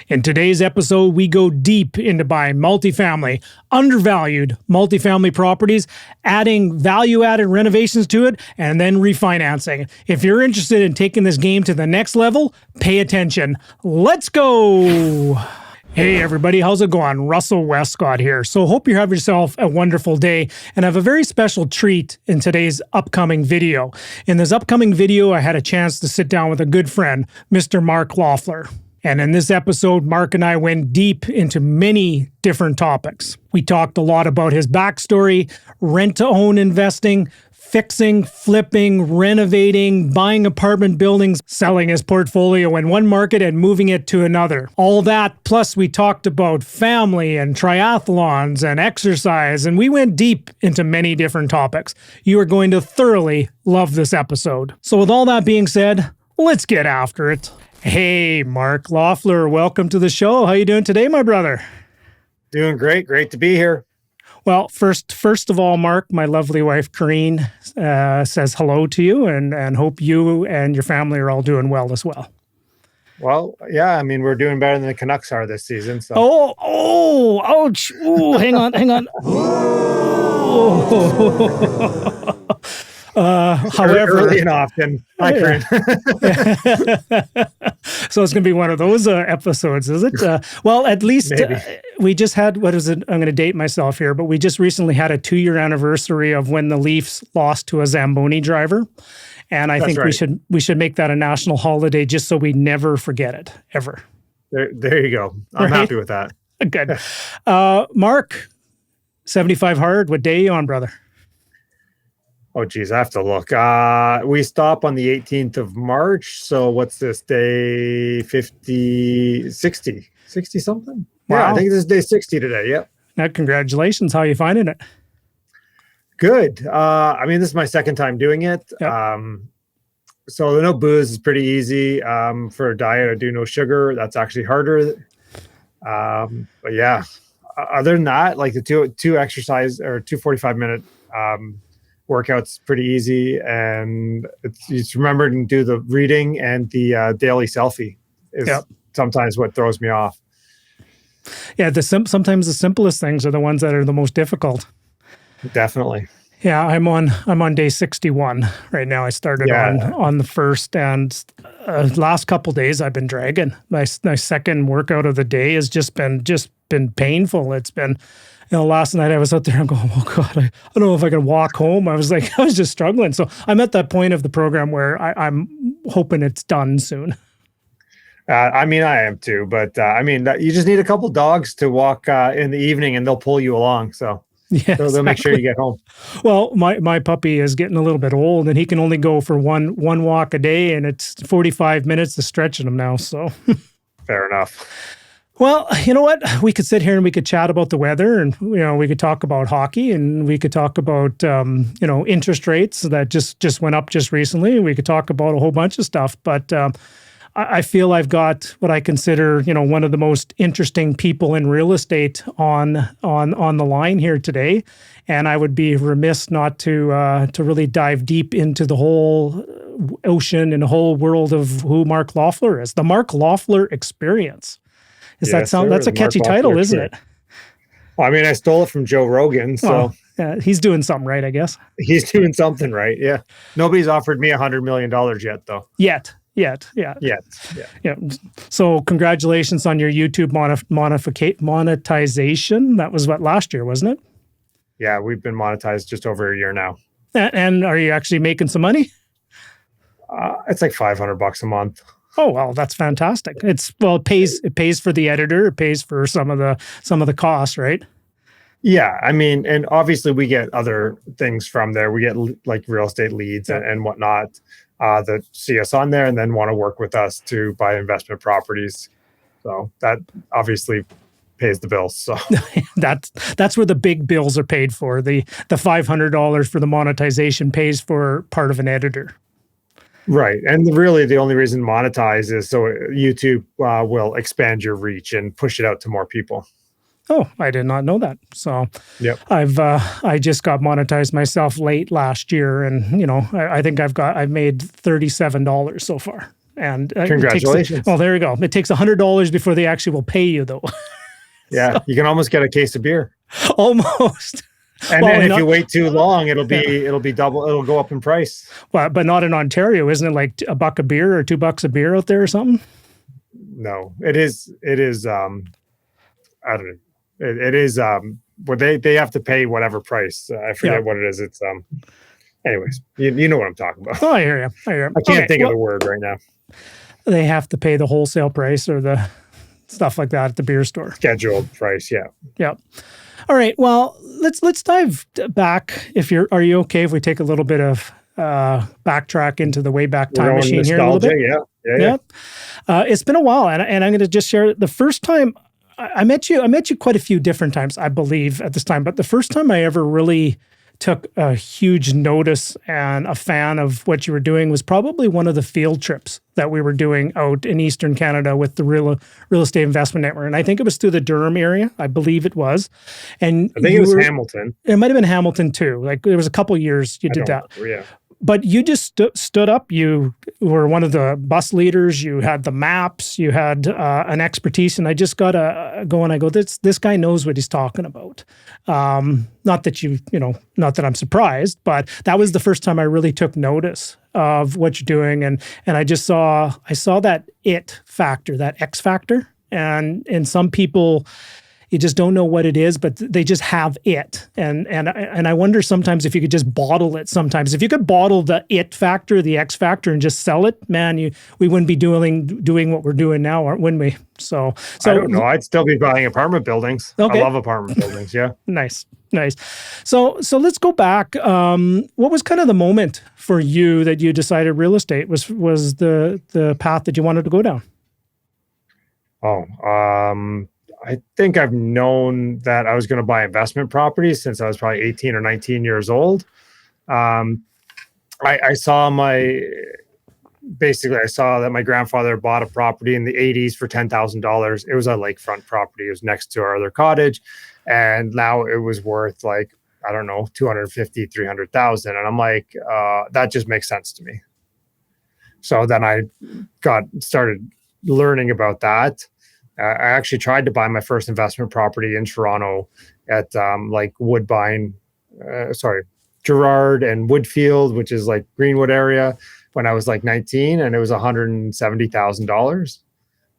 In today's episode, we go deep into buying multifamily, undervalued multifamily properties, adding value-added renovations to it, and then refinancing. If you're interested in taking this game to the next level, pay attention. Let's go! Hey everybody, how's it going? Russell Westcott here. So hope you have yourself a wonderful day, and I have a very special treat in today's upcoming video. In this upcoming video, I had a chance to sit down with a good friend, Mr. Mark Loeffler. And in this episode, Mark and I went deep into many different topics. We talked a lot about his backstory, rent-to-own investing, fixing, flipping, renovating, buying apartment buildings, selling his portfolio in one market and moving it to another. All that, plus we talked about family and triathlons and exercise, and we went deep into many different topics. You are going to thoroughly love this episode. So with all that being said, let's get after it. Hey, Mark Loeffler, welcome to the show. How you doing today, my brother? Doing great. Great to be here. Well, first of all, Mark, my lovely wife, Corrine, says hello to you and hope you and your family are all doing well as well. Well, yeah, I mean, we're doing better than the Canucks are this season. So. Ouch. Ooh, hang on. However, early and often. Hi, Corinne. So it's going to be one of those episodes, is it? Well, at least we just had, what is it? I'm going to date myself here, but we just recently had a 2-year anniversary of when the Leafs lost to a Zamboni driver. And I think right. we should make that a national holiday just so we never forget it, ever. There you go. I'm happy with that. Good. Mark, 75 hard, what day are you on, brother? Oh, geez, I have to look. We stop on the 18th of March. So what's this, day 60 something? Wow. Yeah, I think this is day 60 today. Yep. Now, congratulations. How are you finding it? Good. I mean, this is my second time doing it. Yep. So the no booze is pretty easy. For a diet, I do no sugar. That's actually harder. But yeah, other than that, like the two exercise or 2 45-minute workouts pretty easy, and it's just remember to do the reading and the daily selfie is sometimes what throws me off. Yeah, sometimes the simplest things are the ones that are the most difficult. Definitely. Yeah, I'm on day 61 right now. I started on the first, and last couple days I've been dragging. My second workout of the day has just been painful. It's been. Last night I was out there, I'm going, oh God, I don't know if I can walk home. I was just struggling. So I'm at that point of the program where I'm hoping it's done soon. I mean, I am too, but I mean, you just need a couple dogs to walk in the evening and they'll pull you along. So yeah, they'll make sure you get home. Well, my puppy is getting a little bit old and he can only go for one walk a day, and it's 45 minutes to stretching him now. So fair enough. Well, you know what? We could sit here and we could chat about the weather, and we could talk about hockey, and we could talk about interest rates that just went up just recently. We could talk about a whole bunch of stuff, but I feel I've got what I consider one of the most interesting people in real estate on the line here today, and I would be remiss not to really dive deep into the whole ocean and the whole world of who Mark Loeffler is. The Mark Loeffler Experience. That's a catchy title, isn't it? Well, I mean, I stole it from Joe Rogan, so he's doing something right, I guess. He's doing something right, yeah. Nobody's offered me $100 million yet, though. Yet. So congratulations on your YouTube monetization. That was last year, wasn't it? Yeah, we've been monetized just over a year now. And are you actually making some money? It's like $500 a month. Oh, well, that's fantastic. It pays for the editor, it pays for some of the costs, right? Yeah, I mean, and obviously we get other things from there. We get like real estate leads and whatnot that see us on there and then want to work with us to buy investment properties. So that obviously pays the bills. So that's where the big bills are paid for. The $500 for the monetization pays for part of an editor. Right. And really the only reason to monetize is so YouTube will expand your reach and push it out to more people. Oh, I did not know that. So yep. I just got monetized myself late last year, and I think I've made $37 so far. And Congratulations. there you go. It takes $100 before they actually will pay you, though. Yeah, you can almost get a case of beer. Almost. And Well, then if you wait too long, it'll be double. It'll go up in price. Well, but not in Ontario, isn't it? Like $1 a beer or $2 a beer out there or something? No, it is. I don't know. It is. But they have to pay whatever price. I forget what it is. It's Anyways, you know what I'm talking about. Oh, I hear you. I can't think of the word right now. They have to pay the wholesale price or the stuff like that at the beer store. Scheduled price, yeah. Yeah. All right. Well, let's dive back. Are you okay if we take a little bit of backtrack into the Wayback Time Machine here a little bit? Yeah. It's been a while, and I'm going to just share the first time I met you quite a few different times, I believe, at this time. But the first time I ever really took a huge notice and a fan of what you were doing was probably one of the field trips that we were doing out in Eastern Canada with the real estate investment network. And I think it was through the Durham area. I believe it was. And I think it was Hamilton. It might have been Hamilton too. Like there was a couple years you did that. Yeah. But you just stood up. You were one of the bus leaders. You had the maps. You had an expertise. And I just got to go and I go, this guy knows what he's talking about. Not that I'm surprised, but that was the first time I really took notice of what you're doing. And I saw that it factor, that X factor. And some people, you just don't know what it is, but they just have it. And I wonder sometimes if you could just bottle it sometimes. If you could bottle the it factor, the X factor, and just sell it, man, we wouldn't be doing what we're doing now, wouldn't we? So I don't know. I'd still be buying apartment buildings. Okay. I love apartment buildings, yeah. Nice. So let's go back. What was kind of the moment for you that you decided real estate was the path that you wanted to go down? I think I've known that I was going to buy investment properties since I was probably 18 or 19 years old. I saw that my grandfather bought a property in the 80s for $10,000. It was a lakefront property. It was next to our other cottage. And now it was worth like, I don't know, 250, 300,000. And I'm like, that just makes sense to me. So then I started learning about that. I actually tried to buy my first investment property in Toronto at Gerrard and Woodfield, which is like Greenwood area, when I was like 19, and it was $170,000.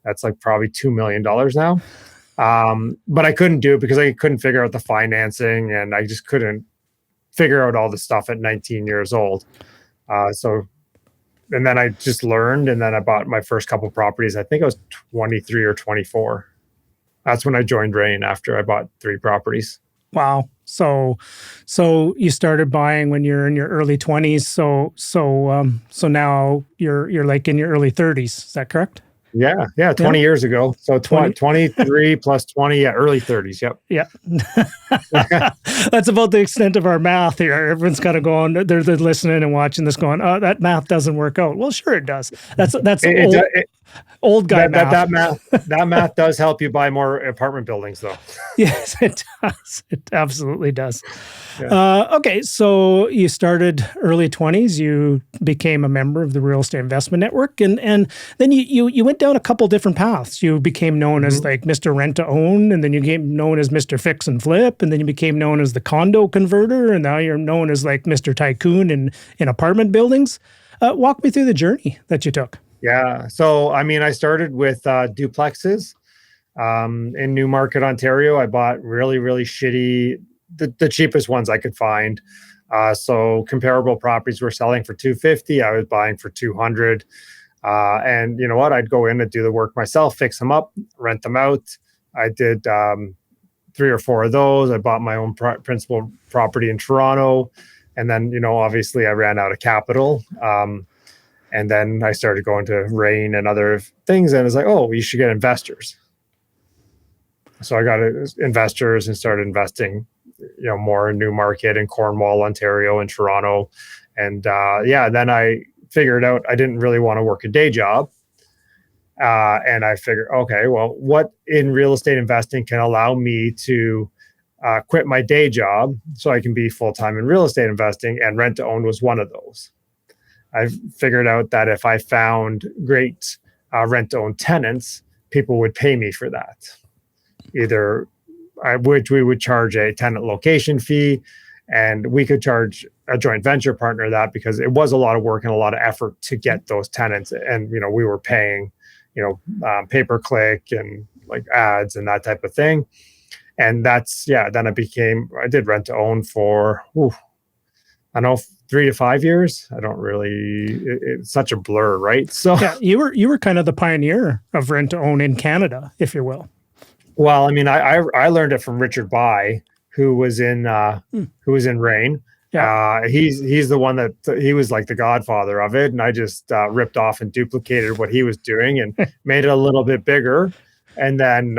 That's like probably $2 million now. But I couldn't do it because I couldn't figure out the financing, and I just couldn't figure out all the stuff at 19 years old. And then I just learned, and then I bought my first couple properties. I think I was 23 or 24. That's when I joined Rain after I bought 3 properties. Wow. So you started buying when you're in your early 20s. So now you're like in your early 30s. Is that correct? Yeah, 20 years ago. So 23 plus 20, early 30s. Yep. Yeah. That's about the extent of our math here. Everyone's kind of going, they're listening and watching this going, oh, that math doesn't work out. Well, sure it does. That's old guy math. That math does help you buy more apartment buildings, though. Yes, it does. It absolutely does. Yeah. Okay, so you started early 20s. You became a member of the Real Estate Investment Network, and then you went down a couple different paths. You became known as like Mr. Rent to Own, and then you became known as Mr. Fix and Flip, and then you became known as the condo converter, and now you're known as like Mr. Tycoon in apartment buildings. Walk me through the journey that you took. Yeah. So, I mean, I started with duplexes in Newmarket, Ontario. I bought really, really shitty, the cheapest ones I could find. So comparable properties were selling for $250. I was buying for $200. And you know what? I'd go in and do the work myself, fix them up, rent them out. I did 3 or 4 of those. I bought my own principal property in Toronto. And then, obviously I ran out of capital. And then I started going to Rain and other things. And it's like, oh, you should get investors. So I got investors and started investing, more in Newmarket and Cornwall, Ontario, and Toronto. And then I figured out I didn't really want to work a day job. And I figured, okay, well, what in real estate investing can allow me to quit my day job so I can be full-time in real estate investing, and rent to own was one of those. I figured out that if I found great rent-to-own tenants, people would pay me for that. Which we would charge a tenant location fee, and we could charge a joint venture partner that, because it was a lot of work and a lot of effort to get those tenants. And, we were paying, pay-per-click and like ads and that type of thing. And then I did rent to own for, I don't know, 3 to 5 years. I don't really, it's such a blur, right? So yeah, you were kind of the pioneer of rent to own in Canada, if you will. Well, I mean, I learned it from Richard By, who was in Rain. Yeah. He's the one that he was like the godfather of it, and I just ripped off and duplicated what he was doing and made it a little bit bigger. And then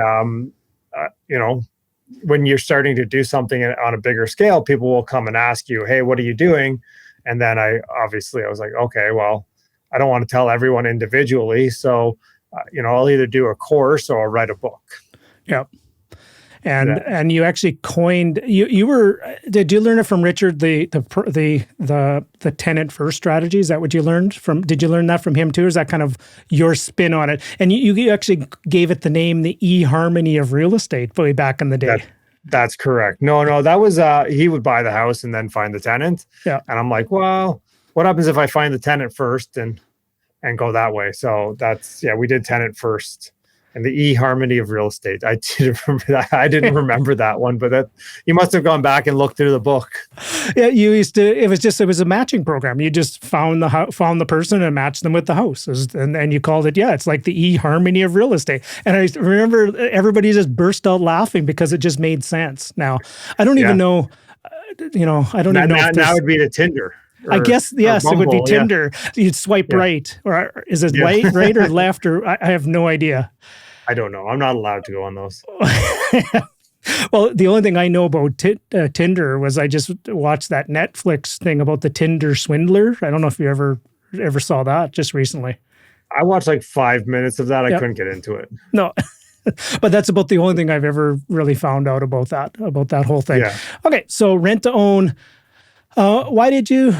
when you're starting to do something on a bigger scale, people will come and ask you, "Hey, what are you doing?" And then I was like, okay, well, I don't want to tell everyone individually, so I'll either do a course or I'll write a book. Yeah. And you actually coined, did you learn it from Richard, the tenant first strategy? Is that what you learned from? Did you learn that from him too? Or is that kind of your spin on it? And you actually gave it the name, the e-harmony of real estate way back in the day. That's correct. No, that was, he would buy the house and then find the tenant. Yeah. And I'm like, well, what happens if I find the tenant first and go that way? So we did tenant first. And the e-harmony of real estate. I didn't remember that one, but you must have gone back and looked through the book. Yeah, it was a matching program. You just found the person and matched them with the house. And you called it, it's like the e-harmony of real estate. And I remember everybody just burst out laughing because it just made sense. Now, I don't even know, I don't even know if now it would be the Tinder. I guess, yes, Bumble, it would be Tinder. Yeah. You'd swipe right, or is it right or left, or I have no idea. I don't know. I'm not allowed to go on those. Well, the only thing I know about Tinder was I just watched that Netflix thing about the Tinder swindler. I don't know if you ever saw that just recently. I watched like 5 minutes of that. I couldn't get into it. No. But that's about the only thing I've ever really found out about that whole thing. Yeah. Okay, so rent to own. Why did you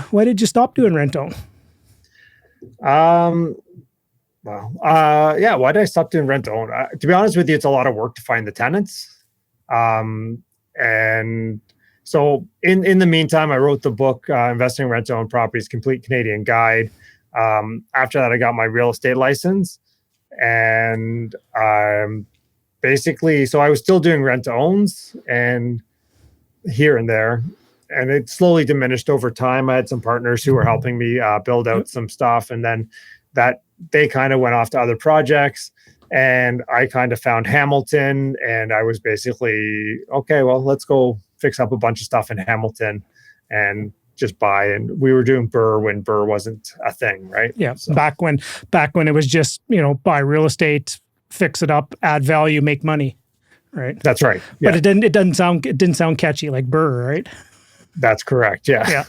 stop doing rent to own? Why did I stop doing rent to own? To be honest with you, it's a lot of work to find the tenants. And so in the meantime, I wrote the book, Investing in Rent to Own Properties, Complete Canadian Guide. After that, I got my real estate license. And basically, so I was still doing rent to owns and here and there. And it slowly diminished over time. I had some partners who were helping me build out some stuff. And then that they kind of went off to other projects, and I kind of found Hamilton, and I was basically, okay, well, let's go fix up a bunch of stuff in Hamilton and just buy. And we were doing Burr when Burr wasn't a thing, right? Yeah. So. Back when it was just, buy real estate, fix it up, add value, make money. Right. That's right. Yeah. But it didn't sound catchy like Burr, right? That's correct. Yeah. Yeah.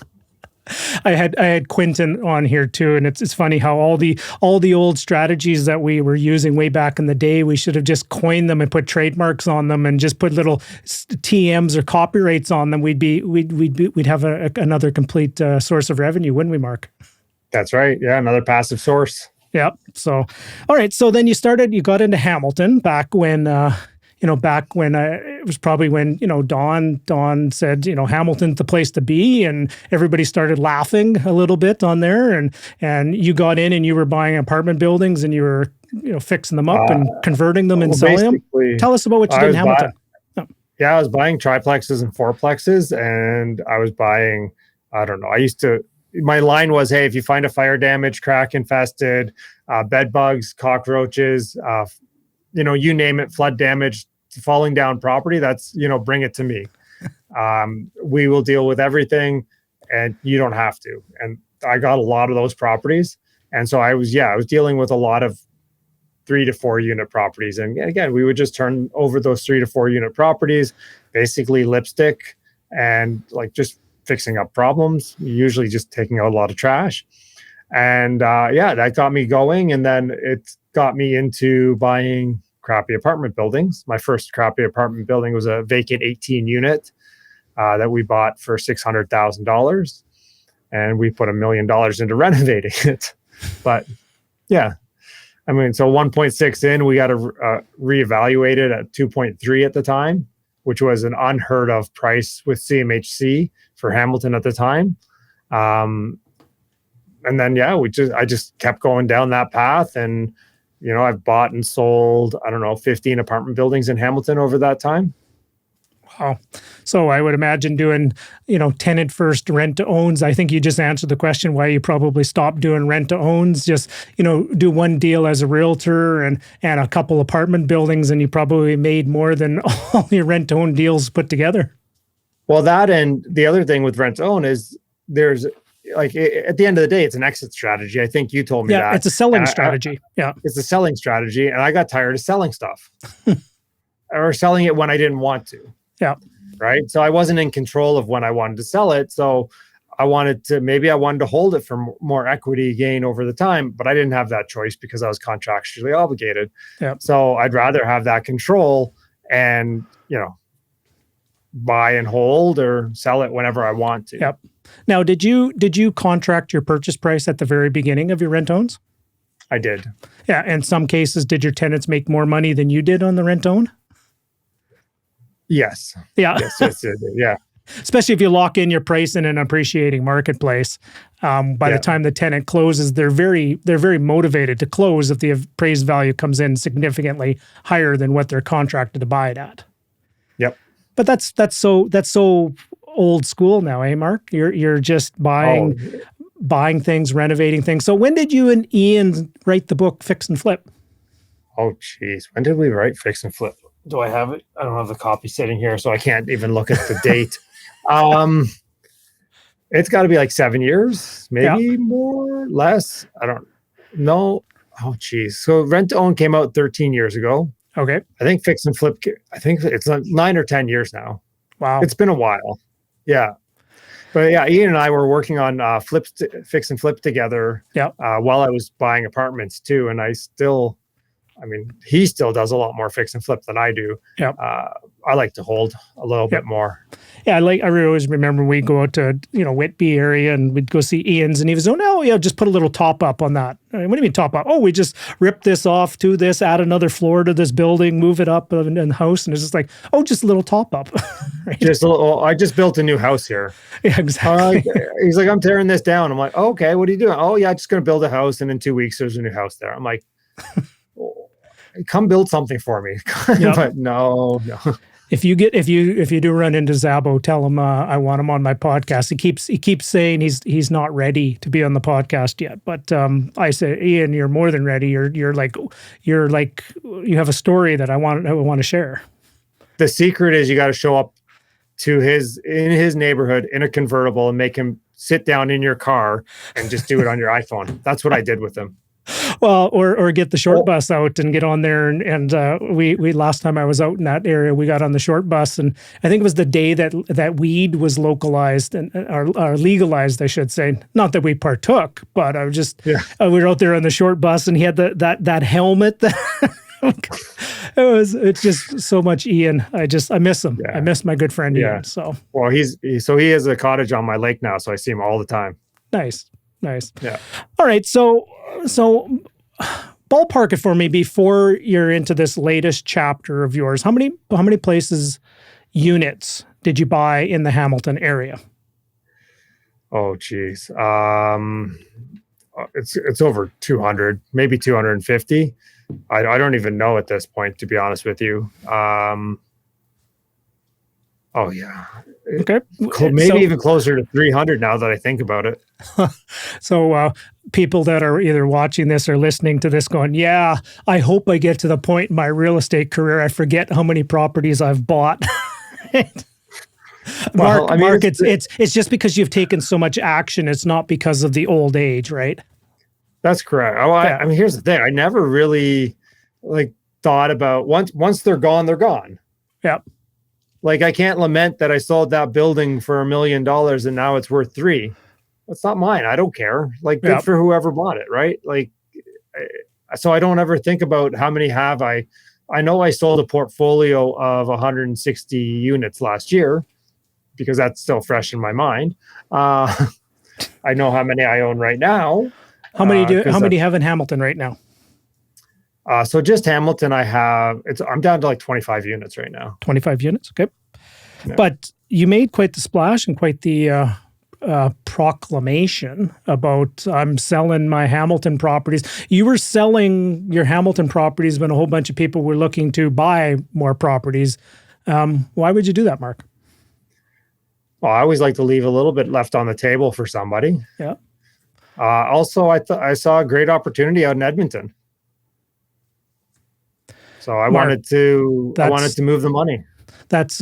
I had Quentin on here too, and it's funny how all the old strategies that we were using way back in the day, we should have just coined them and put trademarks on them and just put little TMs or copyrights on them. We'd have another complete source of revenue, wouldn't we, Mark? That's right. Yeah, another passive source. Yeah. So, all right. So then you got into Hamilton back when. It was probably when, Don said, Hamilton's the place to be, and everybody started laughing a little bit on there, and you got in and you were buying apartment buildings and you were, fixing them up and converting them and selling them. Tell us about what you did in Hamilton. I was buying triplexes and fourplexes, and I was buying, I don't know, my line was, hey, if you find a fire damage, crack infested, bed bugs, cockroaches, you name it, flood damage, falling down property, that's, bring it to me. We will deal with everything, and you don't have to. And I got a lot of those properties. And so I was dealing with a lot of 3 to 4 unit properties. And again, we would just turn over those 3 to 4 unit properties, basically lipstick and like just fixing up problems, usually just taking out a lot of trash. And that got me going. And then it got me into buying crappy apartment buildings. My first crappy apartment building was a vacant 18 unit that we bought for $600,000. and we put $1 million into renovating it. But yeah, I mean, so 1.6 in, we got to reevaluate it at 2.3 at the time, which was an unheard of price with CMHC for Hamilton at the time. And then, yeah, I just kept going down that path. And, you know, I've bought and sold, I don't know, 15 apartment buildings in Hamilton over that time. Wow. So I would imagine doing, you know, tenant first, rent to owns. I think you just answered the question why you probably stopped doing rent to owns. Just, you know, do one deal as a realtor and a couple apartment buildings, and you probably made more than all your rent to own deals put together. Well, that, and the other thing with rent to own is there's, like, at the end of the day, it's an exit strategy. I think you told me that. Yeah, it's a selling strategy. Yeah. It's a selling strategy. And I got tired of selling stuff or selling it when I didn't want to. Yeah. Right. So I wasn't in control of when I wanted to sell it. So I wanted to hold it for more equity gain over the time, but I didn't have that choice because I was contractually obligated. Yeah. So I'd rather have that control and, you know, buy and hold or sell it whenever I want to. Yep. Now, did you contract your purchase price at the very beginning of your rent owns? I did. Yeah. In some cases, did your tenants make more money than you did on the rent own? Yes. Yeah. Yes, yeah. Especially if you lock in your price in an appreciating marketplace. By the time the tenant closes, they're very motivated to close if the appraised value comes in significantly higher than what they're contracted to buy it at. Yep. But that's so old school now, eh, Mark? You're just buying things, renovating things. So when did you and Ian write the book Fix and Flip? Oh, geez. When did we write Fix and Flip? Do I have it? I don't have the copy sitting here, so I can't even look at the date. It's got to be like 7 years, maybe more, less. I don't know. Oh, geez. So Rent to Own came out 13 years ago. Okay. I think Fix and Flip, I think it's 9 or 10 years now. Wow. It's been a while. Yeah. But yeah, Ian and I were working on Fix and Flip together while I was buying apartments too. And he still does a lot more fix and flip than I do. Yeah. I like to hold a little bit more. Yeah. I always remember we'd go out to, Whitby area and we'd go see Ian's and he was, oh no, yeah, just put a little top up on that. What do you mean top up? Oh, we just rip this off to this, add another floor to this building, move it up in the house. And it's just like, oh, just a little top up. Right? Just a little, I just built a new house here. Yeah, exactly. He's like, I'm tearing this down. I'm like, oh, okay, what are you doing? Oh yeah, just going to build a house. And in 2 weeks, there's a new house there. I'm like, come build something for me. Yep. But no. If you do run into Zabo, tell him I want him on my podcast. He keeps saying he's not ready to be on the podcast yet. But I say, Ian, you're more than ready. You're like you have a story that I want to share. The secret is you got to show up to in his neighborhood in a convertible and make him sit down in your car and just do it on your iPhone. That's what I did with him. Well, or get the short bus out and get on there. And we last time I was out in that area, we got on the short bus. And I think it was the day that weed was localized or legalized, I should say. Not that we partook, but I was just, we were out there on the short bus and he had that helmet. It's just so much Ian. I miss him. Yeah. I miss my good friend Ian. So, well, he has a cottage on my lake now. So I see him all the time. Nice. Yeah. All right. So ballpark it for me before you're into this latest chapter of yours. How many places, units did you buy in the Hamilton area? Oh, geez. It's over 200, maybe 250. I don't even know at this point, to be honest with you. Oh yeah. Okay. Maybe even closer to 300 now that I think about it. So people that are either watching this or listening to this going, yeah, I hope I get to the point in my real estate career I forget how many properties I've bought. Mark, it's just because you've taken so much action. It's not because of the old age, right? That's correct. I mean, here's the thing. I never really thought about once they're gone, they're gone. Yeah. Like I can't lament that I sold that building for $1 million and now it's worth $3 million. That's not mine. I don't care. Good for whoever bought it, right? So I don't ever think about how many have I. I know I sold a portfolio of 160 units last year because that's still fresh in my mind. I know how many I own right now. How many do you have in Hamilton right now? So just Hamilton, I'm down to like 25 units right now. 25 units, okay. Yeah. But you made quite the splash and quite the proclamation about I'm selling my Hamilton properties. You were selling your Hamilton properties when a whole bunch of people were looking to buy more properties. Why would you do that, Mark? Well, I always like to leave a little bit left on the table for somebody. Yeah. Also, I saw a great opportunity out in Edmonton. So I wanted to move the money. That's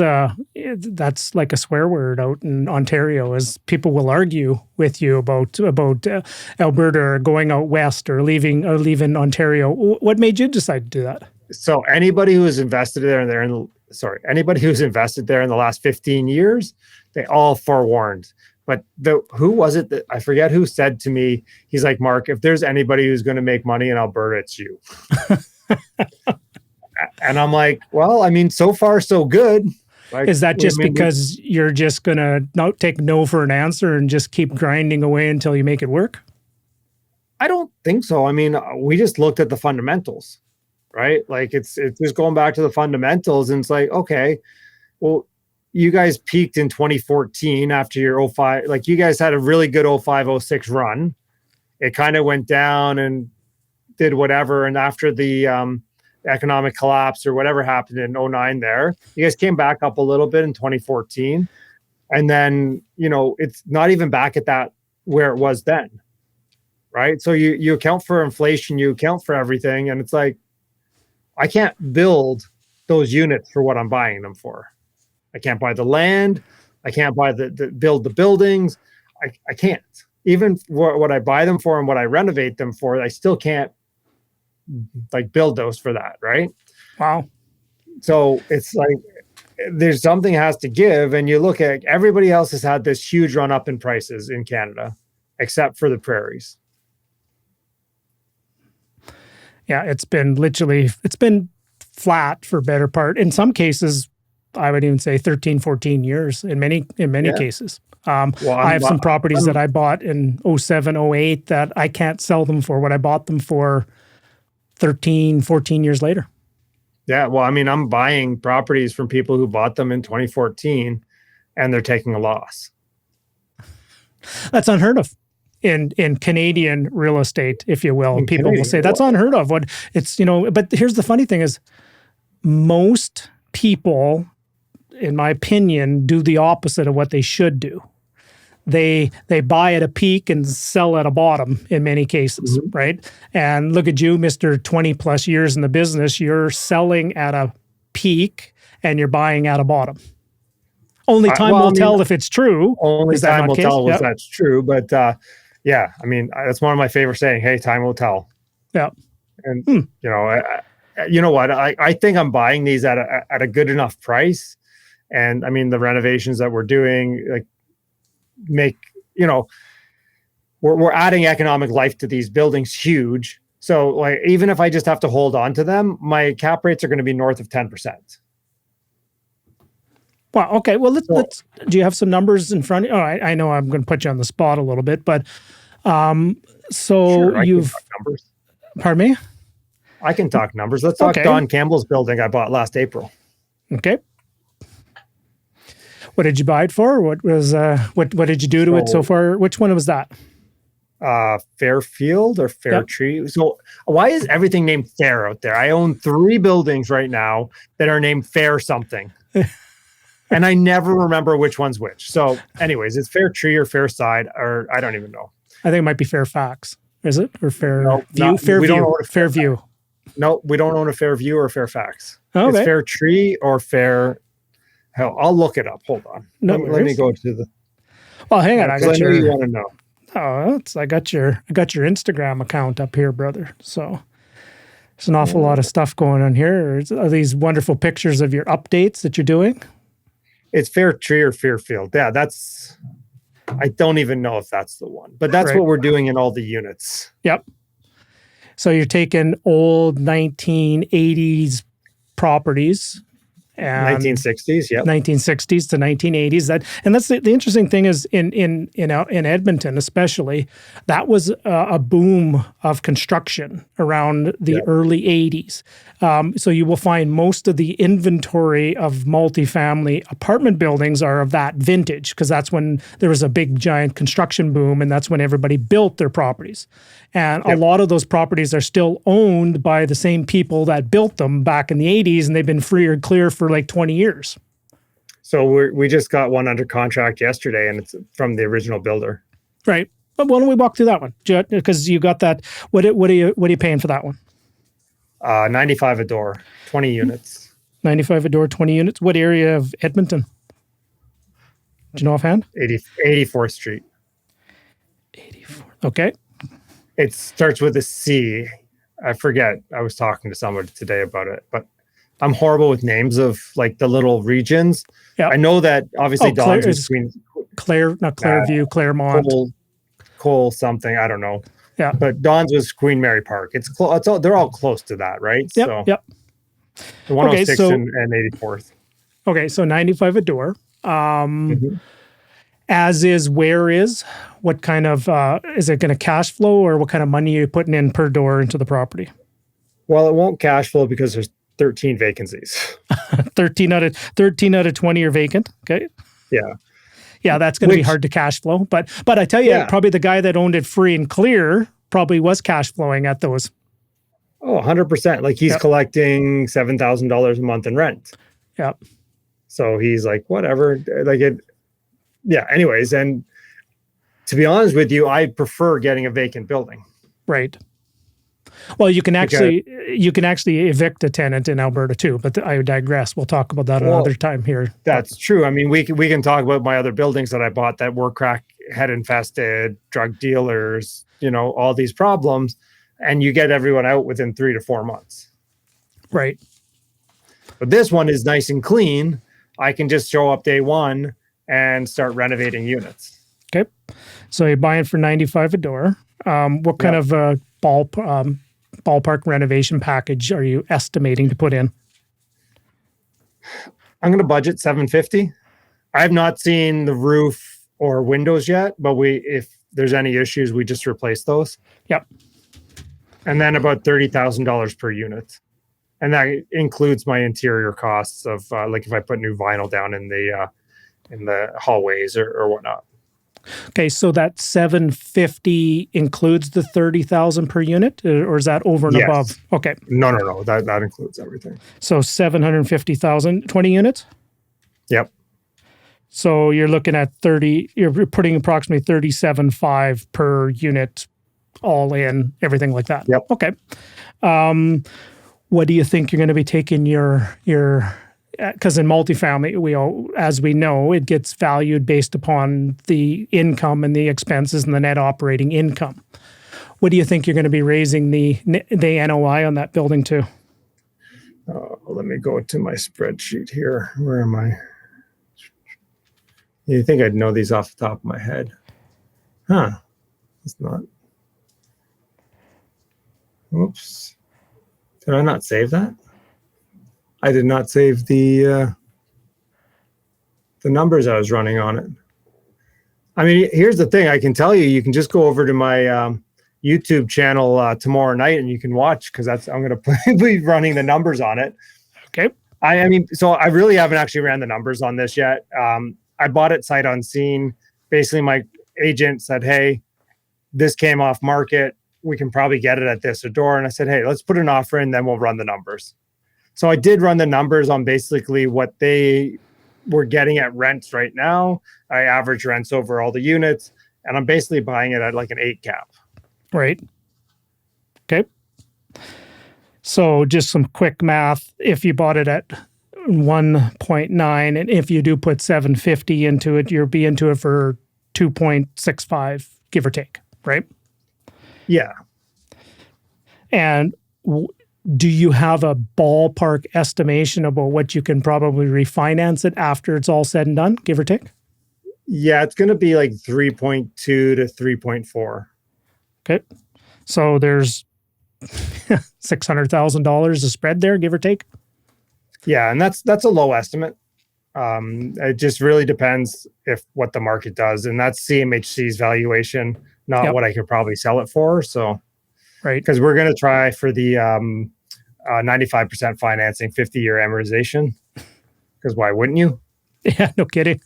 like a swear word out in Ontario, as people will argue with you about Alberta or going out west or leaving Ontario. What made you decide to do that? So anybody who's invested there in the last 15 years, they all forewarned. But who was it that I forget who said to me, he's like, Mark, if there's anybody who's going to make money in Alberta, it's you. And I'm like, well, I mean, so far so good. Like, is that just because you're just going to not take no for an answer and just keep grinding away until you make it work? I don't think so. I mean, we just looked at the fundamentals, right? Like it's just going back to the fundamentals, and it's like, okay, well, you guys peaked in 2014 after your 05. Like you guys had a really good 05-06 run. It kind of went down and did whatever. And after the economic collapse or whatever happened in 09 there, you guys came back up a little bit in 2014. And then, it's not even back at that where it was then. Right. So you account for inflation, you account for everything. And it's like, I can't build those units for what I'm buying them for. I can't buy the land. I can't buy build the buildings. I can't. Even what I buy them for and what I renovate them for, I still can't like build those for that. Right. Wow. So it's like, there's something has to give. And you look at everybody else has had this huge run up in prices in Canada, except for the prairies. Yeah, it's been flat for better part. In some cases, I would even say 13, 14 years in many cases. I have some properties that I bought in 07, 08 that I can't sell them for what I bought them for 13, 14 years later. Yeah, well, I mean, I'm buying properties from people who bought them in 2014 and they're taking a loss. That's unheard of in Canadian real estate, if you will. People will say that's unheard of. But here's the funny thing is most people, in my opinion, do the opposite of what they should do. They buy at a peak and sell at a bottom in many cases, right? And look at you, Mr. 20 plus years in the business, you're selling at a peak and you're buying at a bottom. Only time will tell if it's true. Only time will tell if that's true. But yeah, I mean, that's one of my favorite saying, hey, time will tell. Yeah. And, you know what? I think I'm buying these at a good enough price. And I mean, the renovations that we're doing, like, we're adding economic life to these buildings huge. So like, even if I just have to hold on to them, my cap rates are going to be north of 10%. Wow. Okay. Well, let's do you have some numbers in front of you? Oh, I know I'm going to put you on the spot a little bit, but sure, you've numbers. Pardon me? I can talk numbers. Let's talk Don Campbell's building I bought last April. Okay. What did you buy it for? What was what did you do to it so far? Which one was that? Fairfield or Fairtree. Yep. So why is everything named Fair out there? I own 3 buildings right now that are named Fair something. And I never remember which one's which. So anyways, it's Fairtree or Fairside, or I don't even know. I think it might be Fairfax. Is it? Or Fairview? Fairview. No, we don't own a Fairview or Fairfax. Okay. It's Fairtree or Fair. Hell, I'll look it up. Hold on. Let me go to the. Well, hang on. I know you want to know. Oh, I got your Instagram account up here, brother. So there's an awful lot of stuff going on here. Are these wonderful pictures of your updates that you're doing? It's Fairtree or Fairfield. Yeah, I don't even know if that's the one, but that's what we're doing in all the units. Yep. So you're taking old 1980s properties And 1960s, yep. 1960s to 1980s. That's the interesting thing is in Edmonton especially, that was a boom of construction around the early 80s. So you will find most of the inventory of multifamily apartment buildings are of that vintage, because that's when there was a big giant construction boom, and that's when everybody built their properties. And a lot of those properties are still owned by the same people that built them back in the 80s, and they've been free or clear for like 20 years. So we just got one under contract yesterday, and it's from the original builder. Right. But why don't we walk through that one? Because you got that. What are you paying for that one? 95 a door, 20 units. 95 a door, 20 units. What area of Edmonton? Do you know offhand? 84th Street. 84. Okay. It starts with a C. I forget. I was talking to somebody today about it, but I'm horrible with names of like the little regions. Yeah. I know that obviously Dawn's was Clairview, Claremont. Cole something. I don't know. Yeah. But Dawn's was Queen Mary Park. It's close. They're all close to that, right? Yep. So, yep. The 106 and 84th. Okay. So 95 a door. As is, where is, what kind of, is it going to cash flow, or what kind of money are you putting in per door into the property? Well, it won't cash flow because there's 13 vacancies. 13 out of 20 are vacant. Okay. Yeah. Yeah, that's going to be hard to cash flow. But I tell you, probably the guy that owned it free and clear probably was cash flowing at those. Oh, 100%. Like he's collecting $7,000 a month in rent. Yeah. So he's like, whatever. Like it. Yeah. Anyways, and to be honest with you, I prefer getting a vacant building. Right. Well, you can actually evict a tenant in Alberta too, but I digress. We'll talk about that another time here. That's true. I mean, we can talk about my other buildings that I bought that were crackhead infested, drug dealers, all these problems, and you get everyone out within 3 to 4 months. Right. But this one is nice and clean. I can just show up day one and start renovating units. Okay. So you're buying for 95 a door. What kind of ballpark renovation package are you estimating to put in? I'm going to budget $750. I have not seen the roof or windows yet, but if there's any issues, we just replace those. Yep. And then about $30,000 per unit. And that includes my interior costs of like if I put new vinyl down in the hallways or whatnot. Okay, so that $750 includes the $30,000 per unit, or is that over and above? Okay. No. That includes everything. So $750,000, 20 units? Yep. So you're looking at you're putting approximately $37,500 per unit, all in, everything like that. Yep. Okay. What do you think you're going to be taking your because in multifamily, as we know, it gets valued based upon the income and the expenses and the net operating income. What do you think you're going to be raising the NOI on that building to? Let me go to my spreadsheet here. Where am I? You think I'd know these off the top of my head? Huh? It's not. Oops. Did I not save that? I did not save the numbers I was running on it. I mean, here's the thing. I can tell you can just go over to my YouTube channel tomorrow night and you can watch, because I'm going to be running the numbers on it. Okay. I mean, so I really haven't actually ran the numbers on this yet. I bought it sight unseen. Basically, my agent said, hey, this came off market. We can probably get it at this a door. And I said, hey, let's put an offer in, then we'll run the numbers. So I did run the numbers on basically what they were getting at rents right now. I average rents over all the units, and I'm basically buying it at like an 8 cap. Right. Okay. So just some quick math. If you bought it at 1.9, and if you do put 750 into it, you'll be into it for 2.65, give or take, right? Yeah. And do you have a ballpark estimation about what you can probably refinance it after it's all said and done, give or take? Yeah, it's going to be like 3.2 to 3.4. Okay. So there's $600,000 of spread there, give or take? Yeah, and that's a low estimate. It just really depends if what the market does, and that's CMHC's valuation, not Yep. what I could probably sell it for. So, Right. because we're going to try for the 95% financing, 50-year amortization. Because why wouldn't you? Yeah, no kidding.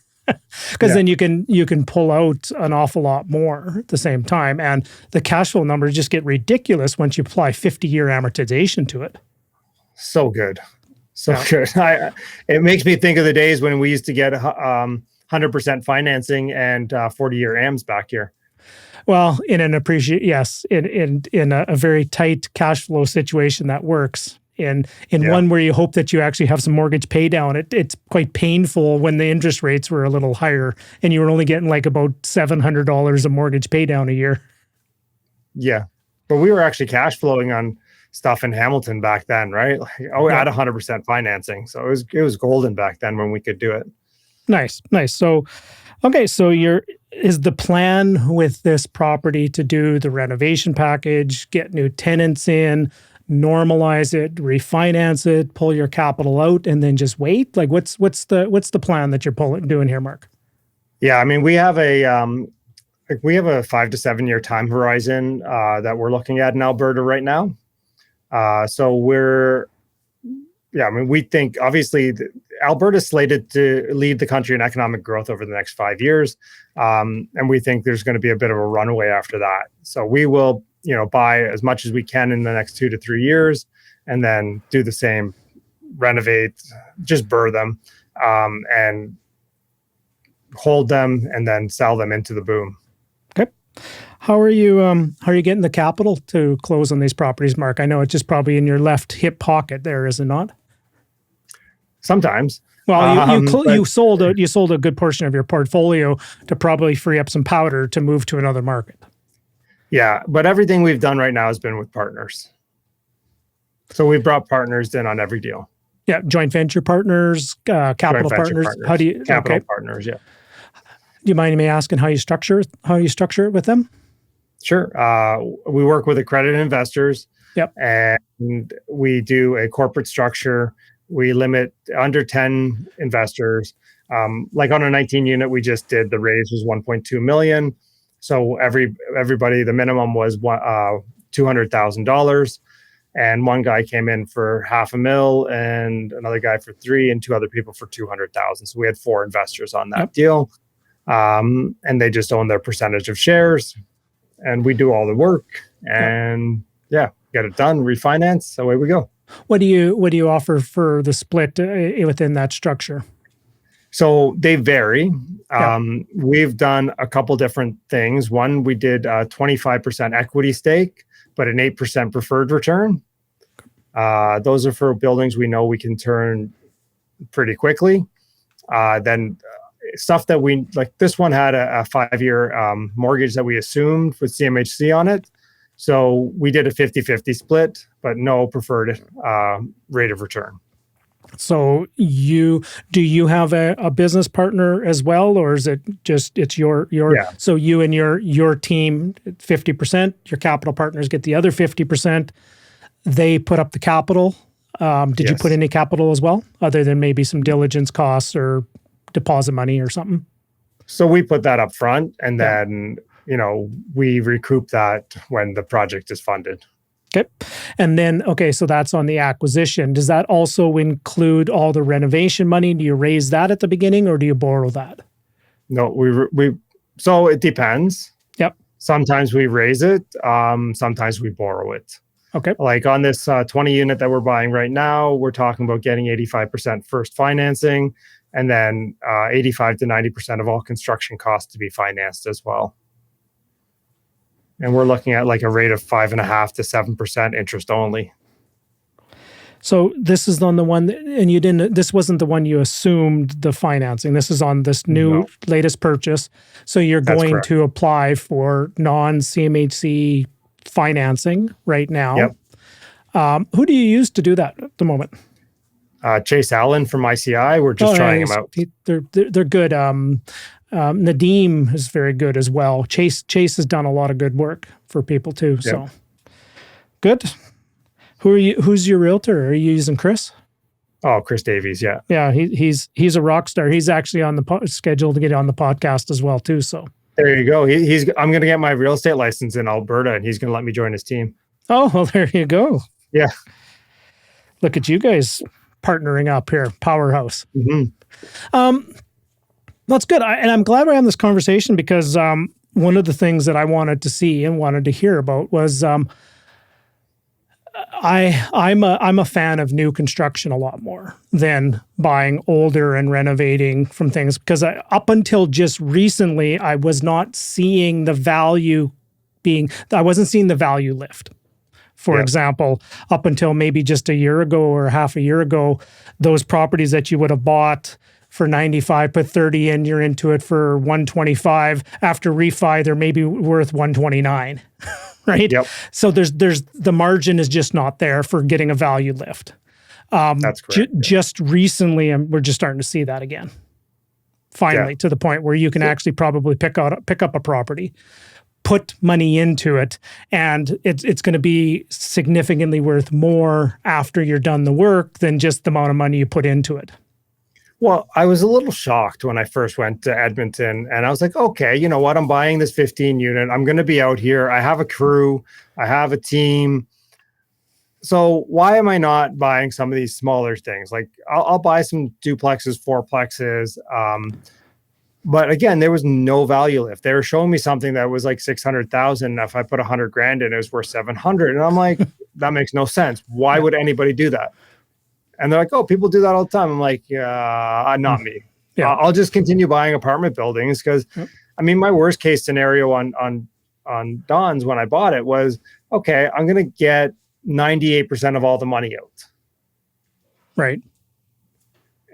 Because then you can pull out an awful lot more at the same time, and the cash flow numbers just get ridiculous once you apply 50-year amortization to it. So good. So good. It makes me think of the days when we used to get 100% financing and 40-year AMs back here. Well, in a very tight cash flow situation, that works. In one where you hope that you actually have some mortgage pay down, it's quite painful when the interest rates were a little higher and you were only getting like about $700 of mortgage pay down a year. Yeah, but we were actually cash flowing on stuff in Hamilton back then, right? Like, at 100% financing. So it was golden back then when we could do it. Nice. So, okay. So is the plan with this property to do the renovation package, get new tenants in, normalize it, refinance it, pull your capital out, and then just wait? Like what's the plan that you're doing here, Mark? Yeah, I mean, we have a 5 to 7 year time horizon that we're looking at in Alberta right now. So we think obviously Alberta's slated to lead the country in economic growth over the next 5 years. And we think there's going to be a bit of a runaway after that. So we will, buy as much as we can in the next 2 to 3 years and then do the same, renovate, just burr them, and hold them and then sell them into the boom. Okay. How are you getting the capital to close on these properties, Mark? I know it's just probably in your left hip pocket there, is it not? Sometimes. Well, you sold a good portion of your portfolio to probably free up some powder to move to another market. Yeah, but everything we've done right now has been with partners. So we've brought partners in on every deal. Yeah, joint venture partners, capital partners. How do you capital partners? Yeah. Do you mind me asking how you structure it with them? Sure. We work with accredited investors. Yep. And we do a corporate structure. We limit under 10 investors. Like on a 19 unit we just did, the raise was 1.2 million. So everybody, the minimum was $200,000. And one guy came in for $500,000 and another guy for $3 million and two other people for $200,000. So we had 4 investors on that deal. And they just own their percentage of shares. And we do all the work and get it done, refinance, away we go. What do you offer for the split within that structure? So they vary. We've done a couple different things. One, we did a 25% equity stake, but an 8% preferred return. Those are for buildings we know we can turn pretty quickly. Then stuff that we like, this one had a 5-year mortgage that we assumed with CMHC on it. So we did a 50-50 split, but no preferred rate of return. So do you have a business partner as well, or is it just it's your so you and your team 50%, your capital partners get the other 50%, they put up the capital. Did you put any capital as well, other than maybe some diligence costs or deposit money or something? So we put that up front and then we recoup that when the project is funded. Okay. And then, so that's on the acquisition. Does that also include all the renovation money? Do you raise that at the beginning or do you borrow that? No, so it depends. Yep. Sometimes we raise it. Sometimes we borrow it. Okay. Like on this 20 unit that we're buying right now, we're talking about getting 85% first financing and then 85 to 90% of all construction costs to be financed as well. And we're looking at like a rate of 5.5 to 7% interest only. So this is on the one, this wasn't the one you assumed the financing. This is on this new latest purchase. So you're going to apply for non-CMHC financing right now. Yep. Who do you use to do that at the moment? Chase Allen from ICI. We're just trying them out. They're good. Nadeem is very good as well. Chase has done a lot of good work for people too. Yep. So good. Who's your realtor? Are you using Chris? Oh, Chris Davies. Yeah. Yeah, he's a rock star. He's actually on the schedule to get on the podcast as well too. So there you go. I'm going to get my real estate license in Alberta, and he's going to let me join his team. Oh, well, there you go. Yeah. Look at you guys partnering up here, powerhouse. Mm-hmm. That's good. And I'm glad we're having this conversation because one of the things that I wanted to see and wanted to hear about was I'm a fan of new construction a lot more than buying older and renovating from things because up until just recently, I was not seeing the value I wasn't seeing the value lift. For example, up until maybe just a year ago or half a year ago, those properties that you would have bought for 95, put 30 in, you're into it for 125. After refi, they're maybe worth 129, right? Yep. So there's the margin is just not there for getting a value lift. That's correct. Just recently, we're just starting to see that again. Finally, to the point where you can actually probably pick up a property, put money into it, and it's going to be significantly worth more after you're done the work than just the amount of money you put into it. Well, I was a little shocked when I first went to Edmonton, and I was like, okay, you know what? I'm buying this 15 unit. I'm going to be out here. I have a crew. I have a team. So why am I not buying some of these smaller things? Like I'll buy some duplexes, fourplexes. But again, there was no value lift. They were showing me something that was like 600,000. If I put 100 grand in, it was worth 700. And I'm like, that makes no sense. Why would anybody do that? And they're like, oh, people do that all the time. I'm like, yeah, not me. Yeah. I'll just continue buying apartment buildings because, I mean, my worst case scenario on Don's when I bought it was, okay, I'm going to get 98% of all the money out. Right.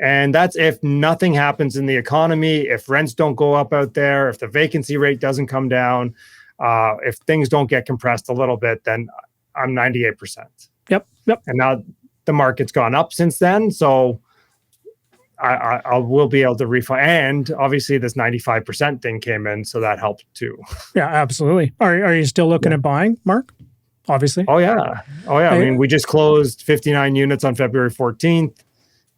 And that's if nothing happens in the economy, if rents don't go up out there, if the vacancy rate doesn't come down, if things don't get compressed a little bit, then I'm 98%. Yep. And now the market's gone up since then, so I will be able to refi. And obviously this 95% thing came in, so that helped too. Yeah, absolutely. Are you still looking at buying, Mark? Obviously. Oh yeah. I mean, we just closed 59 units on February 14th.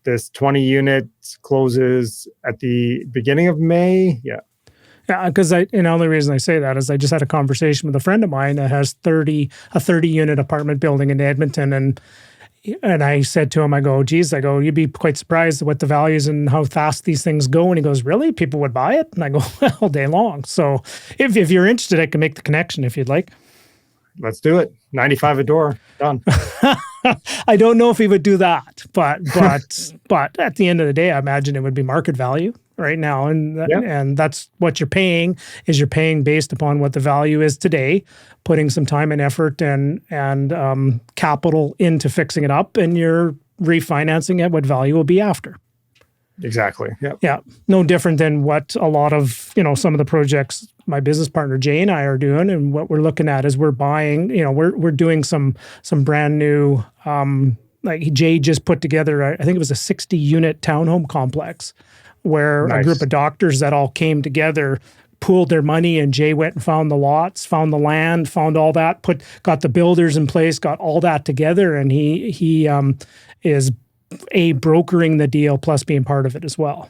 This 20 units closes at the beginning of May. Yeah. Yeah, because the only reason I say that is I just had a conversation with a friend of mine that has a 30 unit apartment building in Edmonton, and I said to him, I go, geez, you'd be quite surprised at what the values and how fast these things go. And he goes, really? People would buy it? And I go, all day long. So if you're interested, I can make the connection if you'd like. Let's do it. 95 a door. Done. I don't know if he would do that, but at the end of the day, I imagine it would be market value right now, and that's what you're paying based upon what the value is today, putting some time and effort and capital into fixing it up, and you're refinancing at what value will be after. Exactly. Yeah. No different than what a lot of, some of the projects my business partner Jay and I are doing, and what we're looking at is we're buying, we're doing some brand new, like Jay just put together, I think it was a 60 unit townhome complex where a group of doctors that all came together, pooled their money, and Jay went and found the lots, found the land, found all that, got the builders in place, got all that together, and he is brokering the deal plus being part of it as well.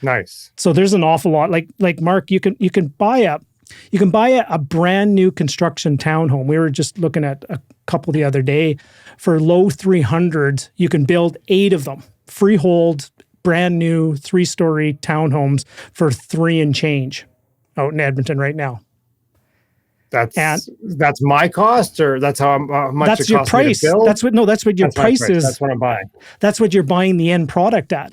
Nice. So there's an awful lot. Like Mark, you can buy a brand new construction townhome. We were just looking at a couple the other day for low 300s. You can build 8 of them, freehold, brand new 3-story townhomes for $3 and change out in Edmonton right now. That's my cost, or that's how much that's it your costs price. Me to build? That's what your price is. That's what I'm buying. That's what you're buying the end product at.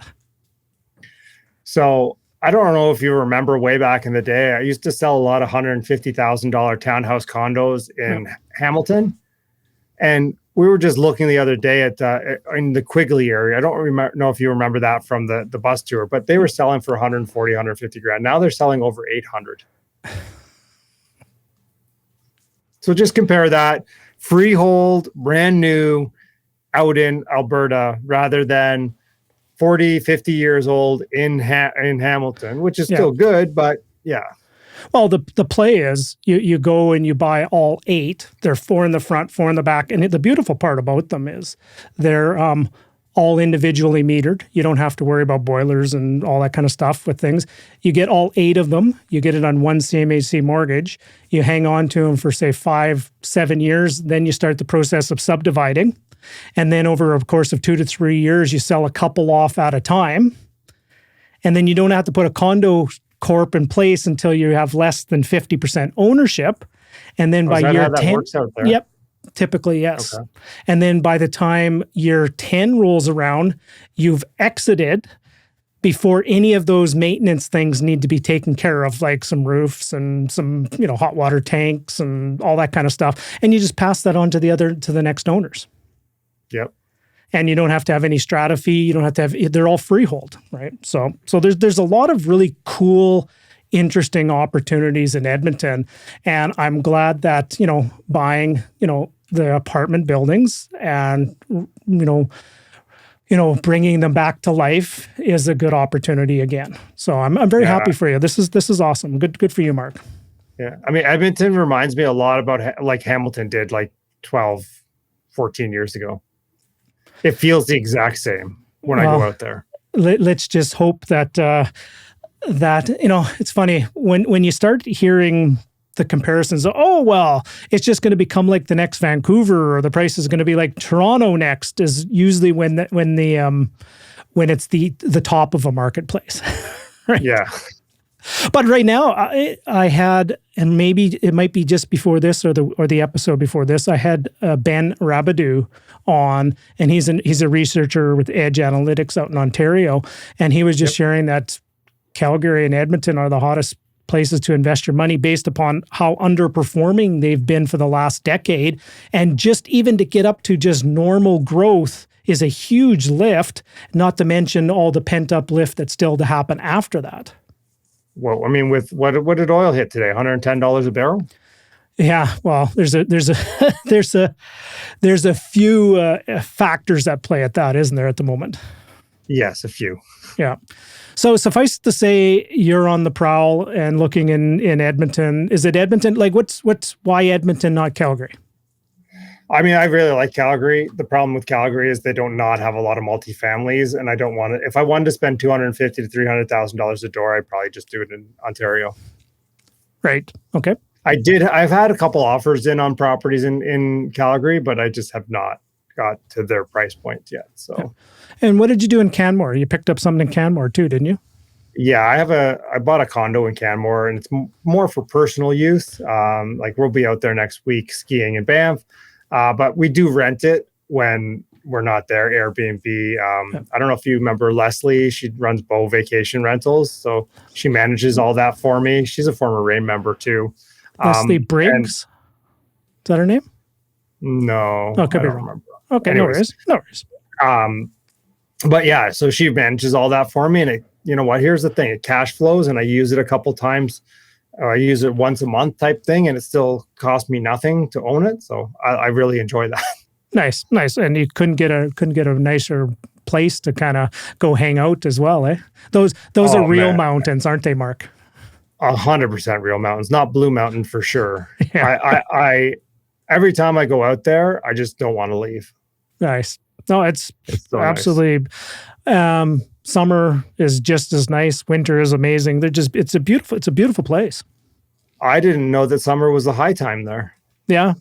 So I don't know if you remember way back in the day, I used to sell a lot of $150,000 townhouse condos in Hamilton. And we were just looking the other day at in the Quigley area. I don't know if you remember that from the bus tour, but they were selling for 140, 150 grand. Now they're selling over 800. So just compare that freehold, brand new, out in Alberta, rather than 40, 50 years old in Hamilton, which is still good, but yeah. Well, the play is you go and you buy all 8. They're 4 in the front, 4 in the back. And the beautiful part about them is they're all individually metered. You don't have to worry about boilers and all that kind of stuff with things. You get all 8 of them. You get it on one CMHC mortgage. You hang on to them for, say, 5-7 years. Then you start the process of subdividing. And then over a course of 2 to 3 years, you sell a couple off at a time. And then you don't have to put a condo corp in place until you have less than 50% ownership. And then by year 10, works out there? Yep, typically, yes. Okay. And then by the time year 10 rolls around, you've exited before any of those maintenance things need to be taken care of, like some roofs and some, hot water tanks and all that kind of stuff. And you just pass that on to the next owners. Yep. And you don't have to have any strata fee. You don't have to have, they're all freehold, right? So there's a lot of really cool, interesting opportunities in Edmonton. And I'm glad that, buying, the apartment buildings and, bringing them back to life is a good opportunity again. So I'm very happy for you. This is awesome. Good for you, Mark. Yeah. I mean, Edmonton reminds me a lot about like Hamilton did like 12, 14 years ago. It feels the exact same when I go out there. Let's just hope that it's funny when you start hearing the comparisons. Oh well, it's just going to become like the next Vancouver, or the price is going to be like Toronto next. Is usually when it's the top of a marketplace. Right? Yeah. But right now, I had, and maybe it might be just before this or the episode before this, I had Ben Rabadou on, and he's a researcher with Edge Analytics out in Ontario, and he was just sharing that Calgary and Edmonton are the hottest places to invest your money based upon how underperforming they've been for the last decade, and just even to get up to just normal growth is a huge lift, not to mention all the pent-up lift that's still to happen after that. Well, I mean, with what did oil hit today? $110 a barrel? Yeah, well, there's a few factors that play at that, isn't there, at the moment? Yes, a few. Yeah. So suffice to say, you're on the prowl and looking in Edmonton. Is it Edmonton? Like, why Edmonton, not Calgary? I mean, I really like Calgary. The problem with Calgary is they don't not have a lot of multifamilies, and I don't want to. If I wanted to spend $250,000 to $300,000 a door, I'd probably just do it in Ontario. Right. Okay. I've had a couple offers in on properties in Calgary, but I just have not got to their price point yet. So. Yeah. And what did you do in Canmore? You picked up something in Canmore too, didn't you? Yeah, I bought a condo in Canmore, and it's more for personal use. Like we'll be out there next week skiing in Banff. But we do rent it when we're not there, Airbnb. I don't know if you remember Leslie. She runs Bow Vacation Rentals. So she manages all that for me. She's a former RAIN member too. Leslie Briggs? Is that her name? No. Oh, could be wrong. Remember. Okay, anyways. No worries. But yeah, so she manages all that for me. And you know what? Here's the thing. It cash flows, and I use it a couple times. I use it once a month type thing, and it still cost me nothing to own it. So I really enjoy that. Nice. And you couldn't get a nicer place to kind of go hang out as well, eh? Those are real mountains, aren't they, Mark? 100% real mountains, not Blue Mountain for sure. Yeah. I every time I go out there, I just don't want to leave. Nice. No, it's so absolutely. Nice. Summer is just as nice. Winter is amazing. It's a beautiful place. I didn't know that summer was the high time there. Yeah.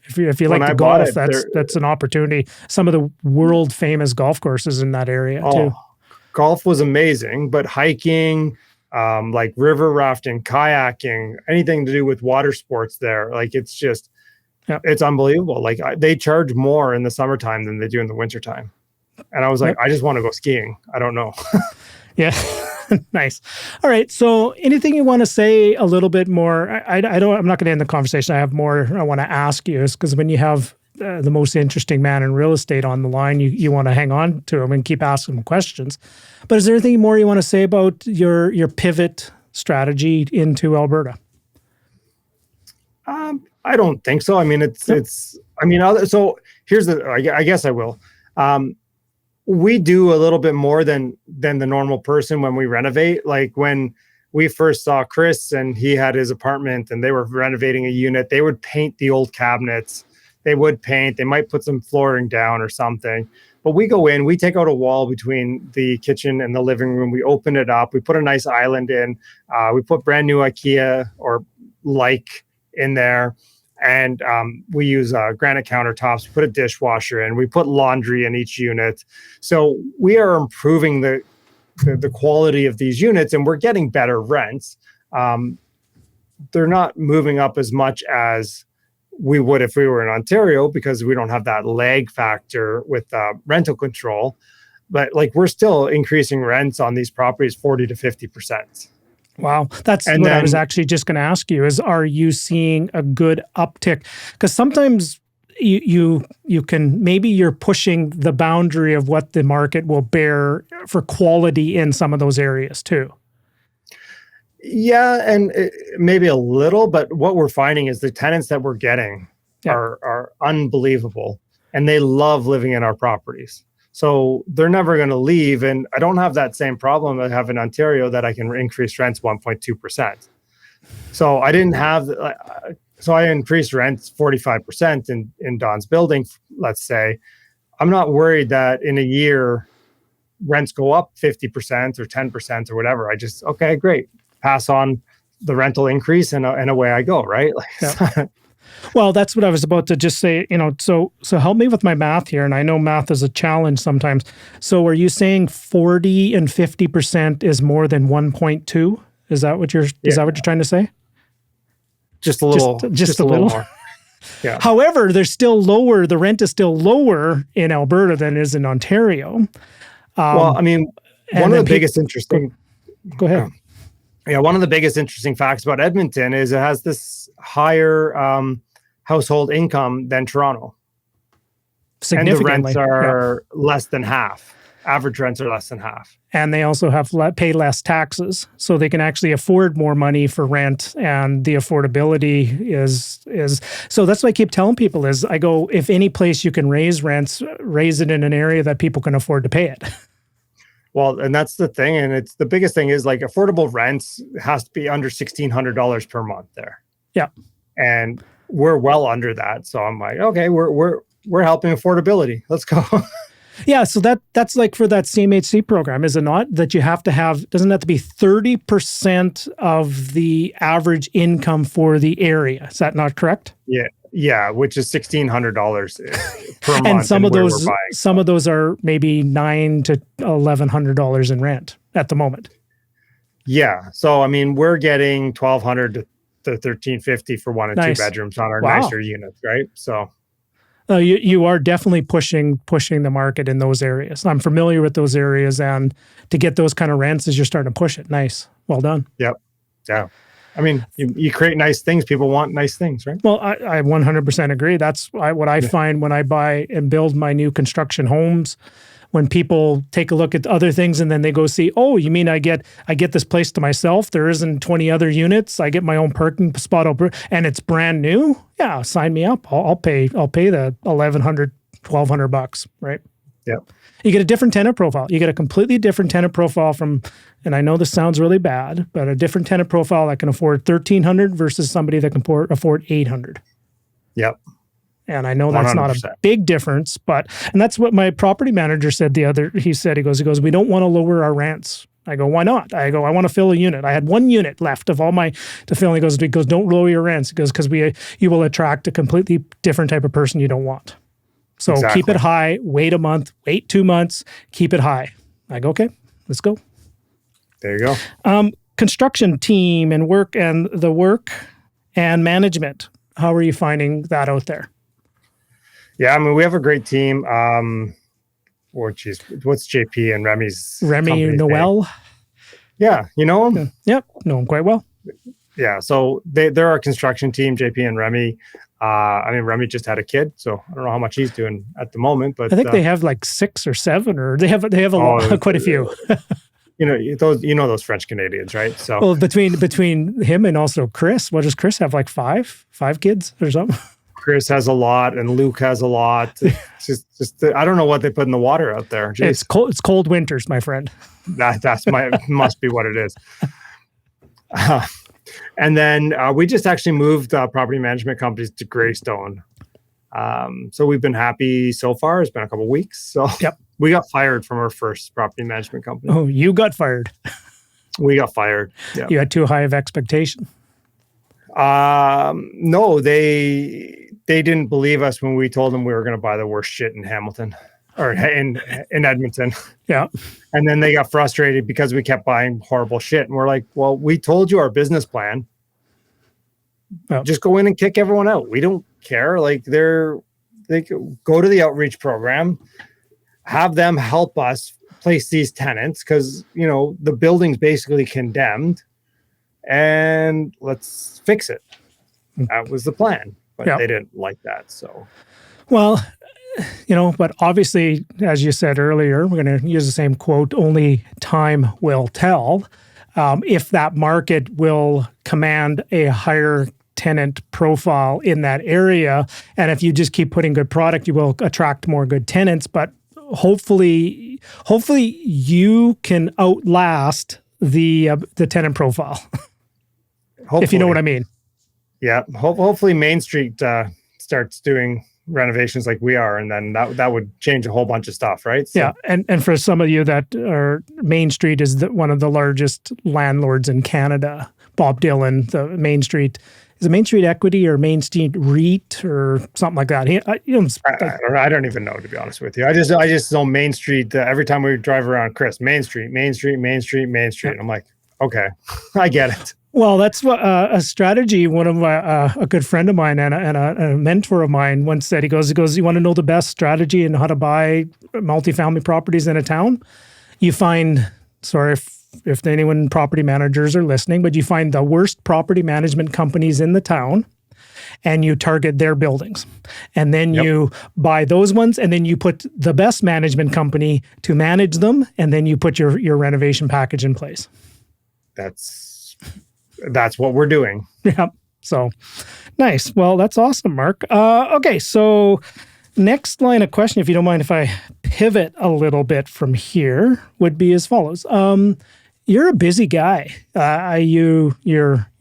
If you like to golf, that's an opportunity. Some of the world famous golf courses in that area too. Golf was amazing, but hiking, like river rafting, kayaking, anything to do with water sports there, like it's just, it's unbelievable. Like they charge more in the summertime than they do in the wintertime. And I was like, I just want to go skiing. I don't know. Yeah. Nice. All right. So anything you want to say a little bit more? I'm not going to end the conversation. I have more I want to ask you, because when you have the most interesting man in real estate on the line, you want to hang on to him and keep asking him questions. But is there anything more you want to say about your pivot strategy into Alberta? I don't think so. I mean, so here's I guess I will. We do a little bit more than the normal person when we renovate. Like when we first saw Chris and he had his apartment and they were renovating a unit, they would paint the old cabinets. They might put some flooring down or something. But we go in, we take out a wall between the kitchen and the living room. We open it up. We put a nice island in. We put brand new IKEA or like in there. And we use granite countertops, put a dishwasher in. We put laundry in each unit. So we are improving the quality of these units, and we're getting better rents. They're not moving up as much as we would if we were in Ontario, because we don't have that lag factor with rental control. But like, we're still increasing rents on these properties 40 to 50%. Wow. That's what I was actually just going to ask you is, are you seeing a good uptick? Because sometimes you can, maybe you're pushing the boundary of what the market will bear for quality in some of those areas too. Yeah, and maybe a little, but what we're finding is the tenants that we're getting are unbelievable, and they love living in our properties. So they're never going to leave, and I don't have that same problem I have in Ontario that I can increase rents 1.2%. So I didn't have, so I increased rents 45% in Don's building, let's say. I'm not worried that in a year rents go up 50% or 10% or whatever. I just, okay, great. Pass on the rental increase and away I go, right? Well, that's what I was about to just say, so help me with my math here. And I know math is a challenge sometimes. So are you saying 40 and 50% is more than 1.2? Is that what you're trying to say? Just a little, just a little more. Yeah. However, they're still lower. The rent is still lower in Alberta than it is in Ontario. Well, I mean, one of the biggest interesting. Go ahead. Yeah, one of the biggest interesting facts about Edmonton is it has this higher household income than Toronto. Significantly. And the rents are less than half. Average rents are less than half. And they also have pay less taxes, so they can actually afford more money for rent. And the affordability is so that's what I keep telling people is, I go, if any place you can raise rents, raise it in an area that people can afford to pay it. Well, and that's the thing. And it's the biggest thing is, like, affordable rents has to be under $1,600 per month there. Yeah. And we're well under that. So I'm like, okay, we're helping affordability. Let's go. Yeah. So that's like for that CMHC program, is it not? That you have to have, doesn't have to be 30% of the average income for the area. Is that not correct? Yeah. Yeah, which is $1,600 per month. And some of those are maybe $900 to $1,100 in rent at the moment. Yeah, so I mean, we're getting $1,200 to $1,350 for 1 and 2 bedrooms on our nicer units, right? So, you are definitely pushing the market in those areas. I'm familiar with those areas, and to get those kind of rents is you're starting to push it. Nice, well done. Yep, yeah. I mean, you create nice things. People want nice things, right? Well, I 100% agree. That's what I find when I buy and build my new construction homes. When people take a look at other things and then they go see, oh, you mean I get this place to myself? There isn't 20 other units. I get my own parking spot and it's brand new. Yeah, sign me up. I'll pay the $1,100, $1,200, right? Yep. You get a different tenant profile. You get a completely different tenant profile from, and I know this sounds really bad, but a different tenant profile that can afford $1,300 versus somebody that can afford $800. Yep. And I know that's 100%. Not a big difference, and that's what my property manager said he goes, we don't want to lower our rents. I go, why not? I go, I want to fill a unit. I had 1 unit left of all to fill. And he goes, don't lower your rents. He goes, because you will attract a completely different type of person you don't want. So exactly. Keep it high, wait a month, wait 2 months, keep it high. I go, okay, let's go. There you go. Construction team and work and management. How are you finding that out there? Yeah, I mean, we have a great team. What's JP and Remy's Remy Noel? Name? Yeah, you know him? Yep, know him quite well. Yeah, so they're our construction team, JP and Remy. I mean, Remy just had a kid, so I don't know how much he's doing at the moment, but I think they have like 6 or 7, or they have a lot, quite a few. those French Canadians, right? So well, between him and also Chris, what does Chris have? Like 5 kids or something? Chris has a lot, and Luke has a lot. It's just I don't know what they put in the water out there. Jeez. It's cold winters, my friend. That's must be what it is. And then we just actually moved property management companies to Greystone. So we've been happy so far. It's been a couple of weeks. So Yep. we got fired from our first property management company. Oh, you got fired. We got fired. Yeah. You had too high of expectation. No, they didn't believe us when we told them we were going to buy the worst shit in Hamilton or in Edmonton. Yeah. And then they got frustrated because we kept buying horrible shit. And we're like, well, we told you our business plan. Oh. Just go in and kick everyone out. We don't care. Like they go to the outreach program, have them help us place these tenants because, the building's basically condemned, and let's fix it. That was the plan, but they didn't like that. So, well, but obviously, as you said earlier, we're going to use the same quote, only time will tell if that market will command a higher tenant profile in that area. And if you just keep putting good product, you will attract more good tenants. But hopefully you can outlast the tenant profile, if you know what I mean. Yeah. Hopefully Main Street starts doing renovations like we are, and then that would change a whole bunch of stuff, right? So, yeah, and for some of you that are, Main Street is one of the largest landlords in Canada. Bob Dylan, the Main Street, is it Main Street Equity or Main Street REIT or something like that? I don't even know, to be honest with you. I just know Main Street. Every time we drive around, Chris, Main Street, Main Street, Main Street, Main Street. Yeah. I'm like, okay, I get it. Well, that's what a strategy. One of a good friend of mine and a mentor of mine once said. He goes, you want to know the best strategy in how to buy multifamily properties in a town? You find, if anyone property managers are listening, but you find the worst property management companies in the town, and you target their buildings, and then you buy those ones, and then you put the best management company to manage them, and then you put your renovation package in place. That's what we're doing. Yeah. So nice. Well, that's awesome, Mark. Okay. So next line of question, if you don't mind if I pivot a little bit from here, would be as follows. You're a busy guy. You're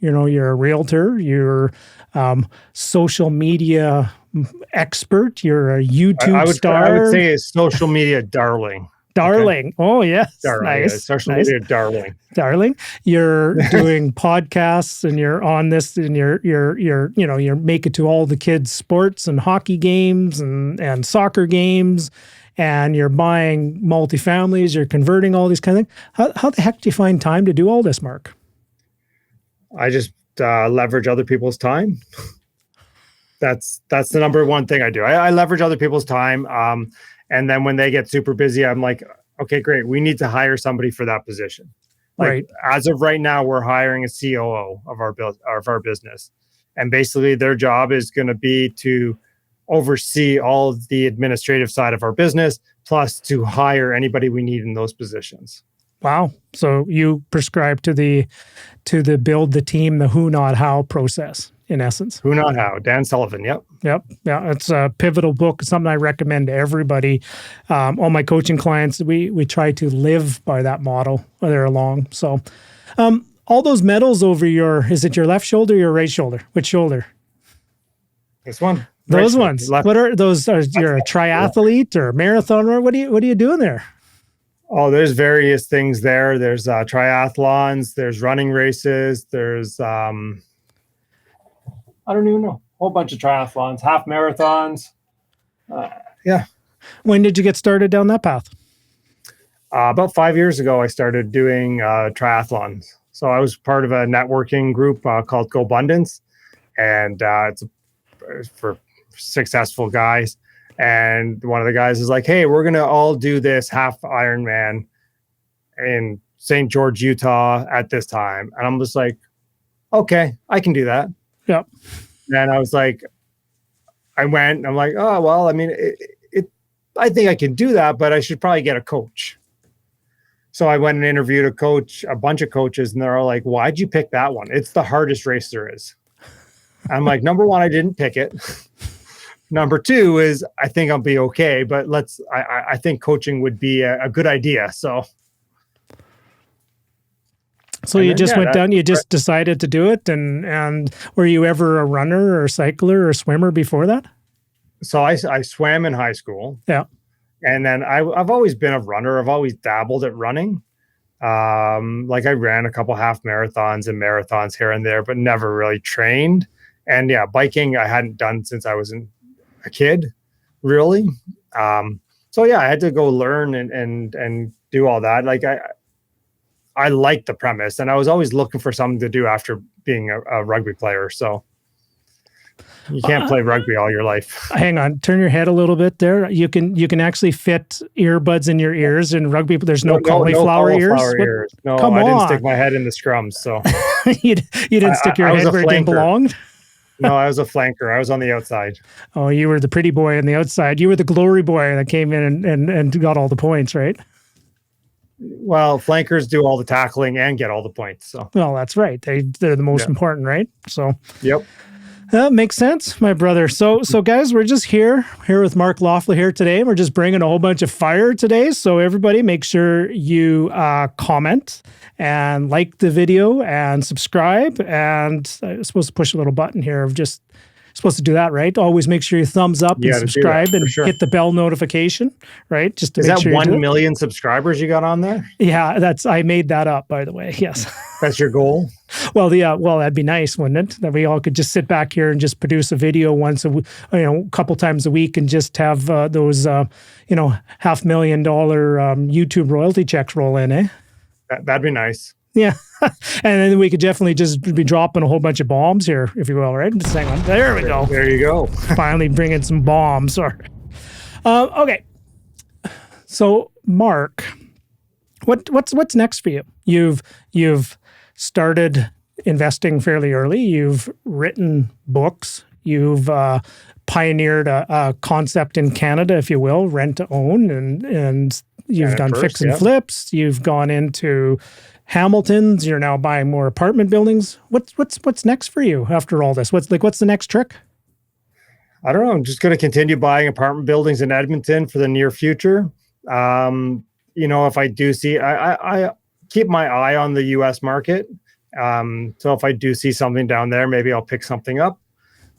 a realtor. You're social media expert. You're a YouTube star. I would say a social media darling. Darling. Okay. Oh, yes. Darling. Nice. Yeah, social media darling. Darling. You're doing podcasts, and you're on this, and you're making to all the kids' sports and hockey games and soccer games, and you're buying multifamilies, you're converting all these kind of things. How the heck do you find time to do all this, Mark? I just leverage other people's time. That's the number one thing I do. I leverage other people's time. And then when they get super busy, I'm like, okay, great. We need to hire somebody for that position. Like, as of right now, we're hiring a COO of our business. And basically their job is going to be to oversee all of the administrative side of our business, plus to hire anybody we need in those positions. Wow. So you prescribe to the build the team, the who, not how process, in essence. Who, not how. Dan Sullivan. Yep. Yeah. It's a pivotal book. It's something I recommend to everybody. All my coaching clients, we try to live by that model while they're along. So all those medals over is it your left shoulder or your right shoulder? Which shoulder? This one. Those ones. Left. What are those? You're a triathlete or marathon runner? What are you doing there? Oh, there's various things there. There's triathlons, there's running races, there's I don't even know, a whole bunch of triathlons, half marathons. Yeah. When did you get started down that path? About 5 years ago, I started doing triathlons. So I was part of a networking group called Go Abundance, and it's for successful guys. And one of the guys is like, hey, we're going to all do this half Ironman in St. George, Utah at this time. And I'm just like, okay, I can do that. Yep. And I was like, I went, and I'm like, oh, well, I mean, I think I can do that, but I should probably get a coach. So I went and interviewed a bunch of coaches, and they're all like, why'd you pick that one? It's the hardest race there is. I'm like, number one, I didn't pick it. Number two is I think I'll be okay, but I think coaching would be a good idea. So you just went down, you just decided to do it. And were you ever a runner or a cycler or a swimmer before that? so I swam in high school. Yeah. And then I've always been a runner. I've always dabbled at running. Like I ran a couple half marathons and marathons here and there, but never really trained. And yeah, biking I hadn't done since I was a kid, really. So yeah, I had to go learn and do all that. Like I liked the premise, and I was always looking for something to do after being a rugby player. So you can't play rugby all your life. Hang on, turn your head a little bit there. You can actually fit earbuds in your ears in rugby, but there's no cauliflower ears. No, Come I on. didn't stick my head in the scrums. So you didn't stick your head where it didn't belong? No, I was a flanker. I was on the outside. Oh, you were the pretty boy on the outside. You were the glory boy that came in and got all the points, right? Well, flankers do all the tackling and get all the points. So, well, that's right. They're the most important, right? So, yep. That makes sense, my brother. So guys, we're just here with Mark Loeffler here today. We're just bringing a whole bunch of fire today. So everybody, make sure you comment and like the video and subscribe. And I'm supposed to push a little button here of just supposed to do that, right? Always make sure you thumbs up and subscribe and hit the bell notification, right? Just to make sure. Is that 1 million subscribers you got on there? Yeah, I made that up, by the way. Yes. That's your goal? Well, that'd be nice, wouldn't it? That we all could just sit back here and just produce a video a couple times a week and just have those, $500,000 YouTube royalty checks roll in, eh? That'd be nice. Yeah. And then we could definitely just be dropping a whole bunch of bombs here, if you will, right? Just hang on. There we go. There you go. Finally bringing some bombs. Okay. So, Mark, what's next for you? You've started investing fairly early. You've written books. You've pioneered a concept in Canada, if you will, rent to own, and you've done fix and flips. You've gone into Hamilton's. You're now buying more apartment buildings. What's next for you after all this? What's the next trick? I don't know. I'm just going to continue buying apartment buildings in Edmonton for the near future. If I do see, I keep my eye on the U.S. market. So if I do see something down there, maybe I'll pick something up.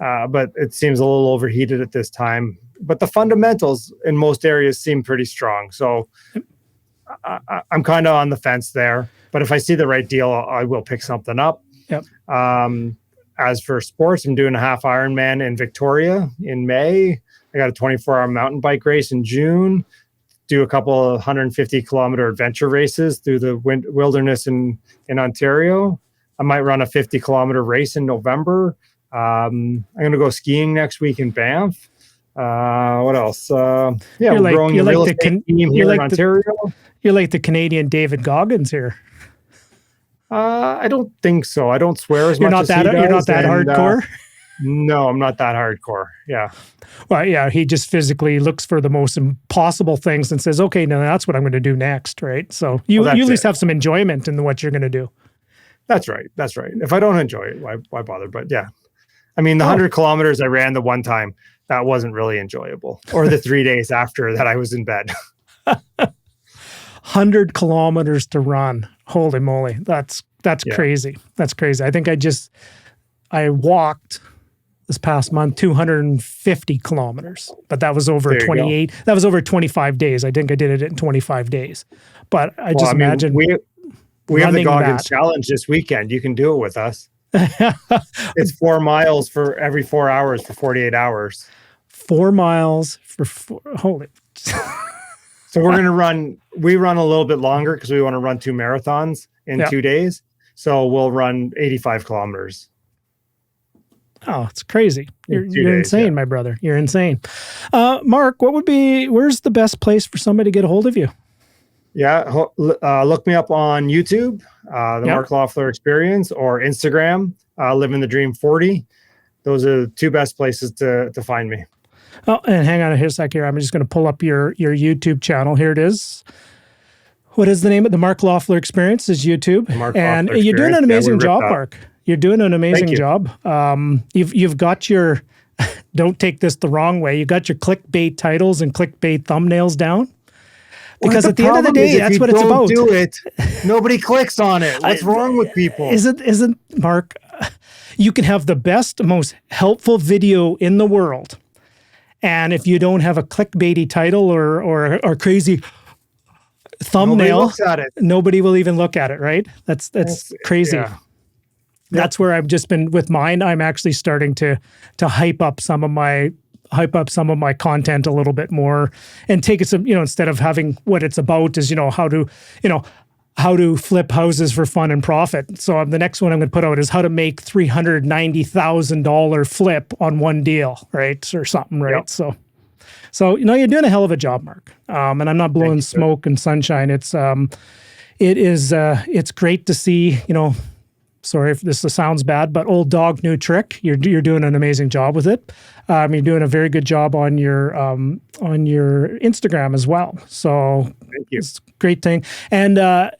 But it seems a little overheated at this time. But the fundamentals in most areas seem pretty strong. So I'm kind of on the fence there. But if I see the right deal, I will pick something up. Yep. As for sports, I'm doing a half Ironman in Victoria in May. I got a 24-hour mountain bike race in June. Do a couple of 150-kilometer adventure races through the wilderness in Ontario. I might run a 50-kilometer race in November. I'm going to go skiing next week in Banff. What else? We're growing the real estate team here in Ontario. You're like the Canadian David Goggins here. I don't think so. I don't swear as much as he does. You're not that hardcore? No, I'm not that hardcore. Yeah. Well, yeah, he just physically looks for the most impossible things and says, okay, now that's what I'm going to do next, right? So you at least have some enjoyment in what you're going to do. That's right. If I don't enjoy it, why bother? But yeah. I mean, the 100 kilometers I ran the one time, that wasn't really enjoyable. Or the 3 days after that I was in bed. 100 kilometers to run. Holy moly. That's crazy. That's crazy. I think I walked this past month 250 kilometers, but that was over 28. That was over 25 days. I think I did it in 25 days. But imagine we have the Goggins Challenge this weekend. You can do it with us. It's 4 miles for every 4 hours for 48 hours. 4 miles for holy. So we run a little bit longer because we want to run 2 marathons in 2 days. So we'll run 85 kilometers. Oh, it's crazy. You're insane, my brother. You're insane. Mark, where's the best place for somebody to get a hold of you? Yeah. Look me up on YouTube, the Mark Loeffler Experience, or Instagram, Living the Dream 40. Those are the 2 best places to find me. Oh, and hang on a sec here. I'm just going to pull up your YouTube channel. Here it is. What is the name of the Mark Loeffler Experience? Is YouTube. And you're doing an amazing job, Mark. You're doing an amazing job. You've got your, don't take this the wrong way, you got your clickbait titles and clickbait thumbnails down. Because at the end of the day, that's what it's about. Do it. Nobody clicks on it. What's wrong with people? Isn't Mark? You can have the best, most helpful video in the world, And if you don't have a clickbaity title or crazy thumbnail, nobody will even look at it, right? That's crazy. Yeah. That's where I've just been with mine. I'm actually starting to hype up some of my content a little bit more and take it some, instead of having what it's about is, how to flip houses for fun and profit. So the next one I'm going to put out is how to make $390,000 flip on one deal, right? Or something, right? Yep. So you're doing a hell of a job, Mark. And I'm not blowing smoke and sunshine. It's great to see, sorry if this sounds bad, but old dog, new trick. You're doing an amazing job with it. You're doing a very good job on your Instagram as well. So thank you. It's a great thing. And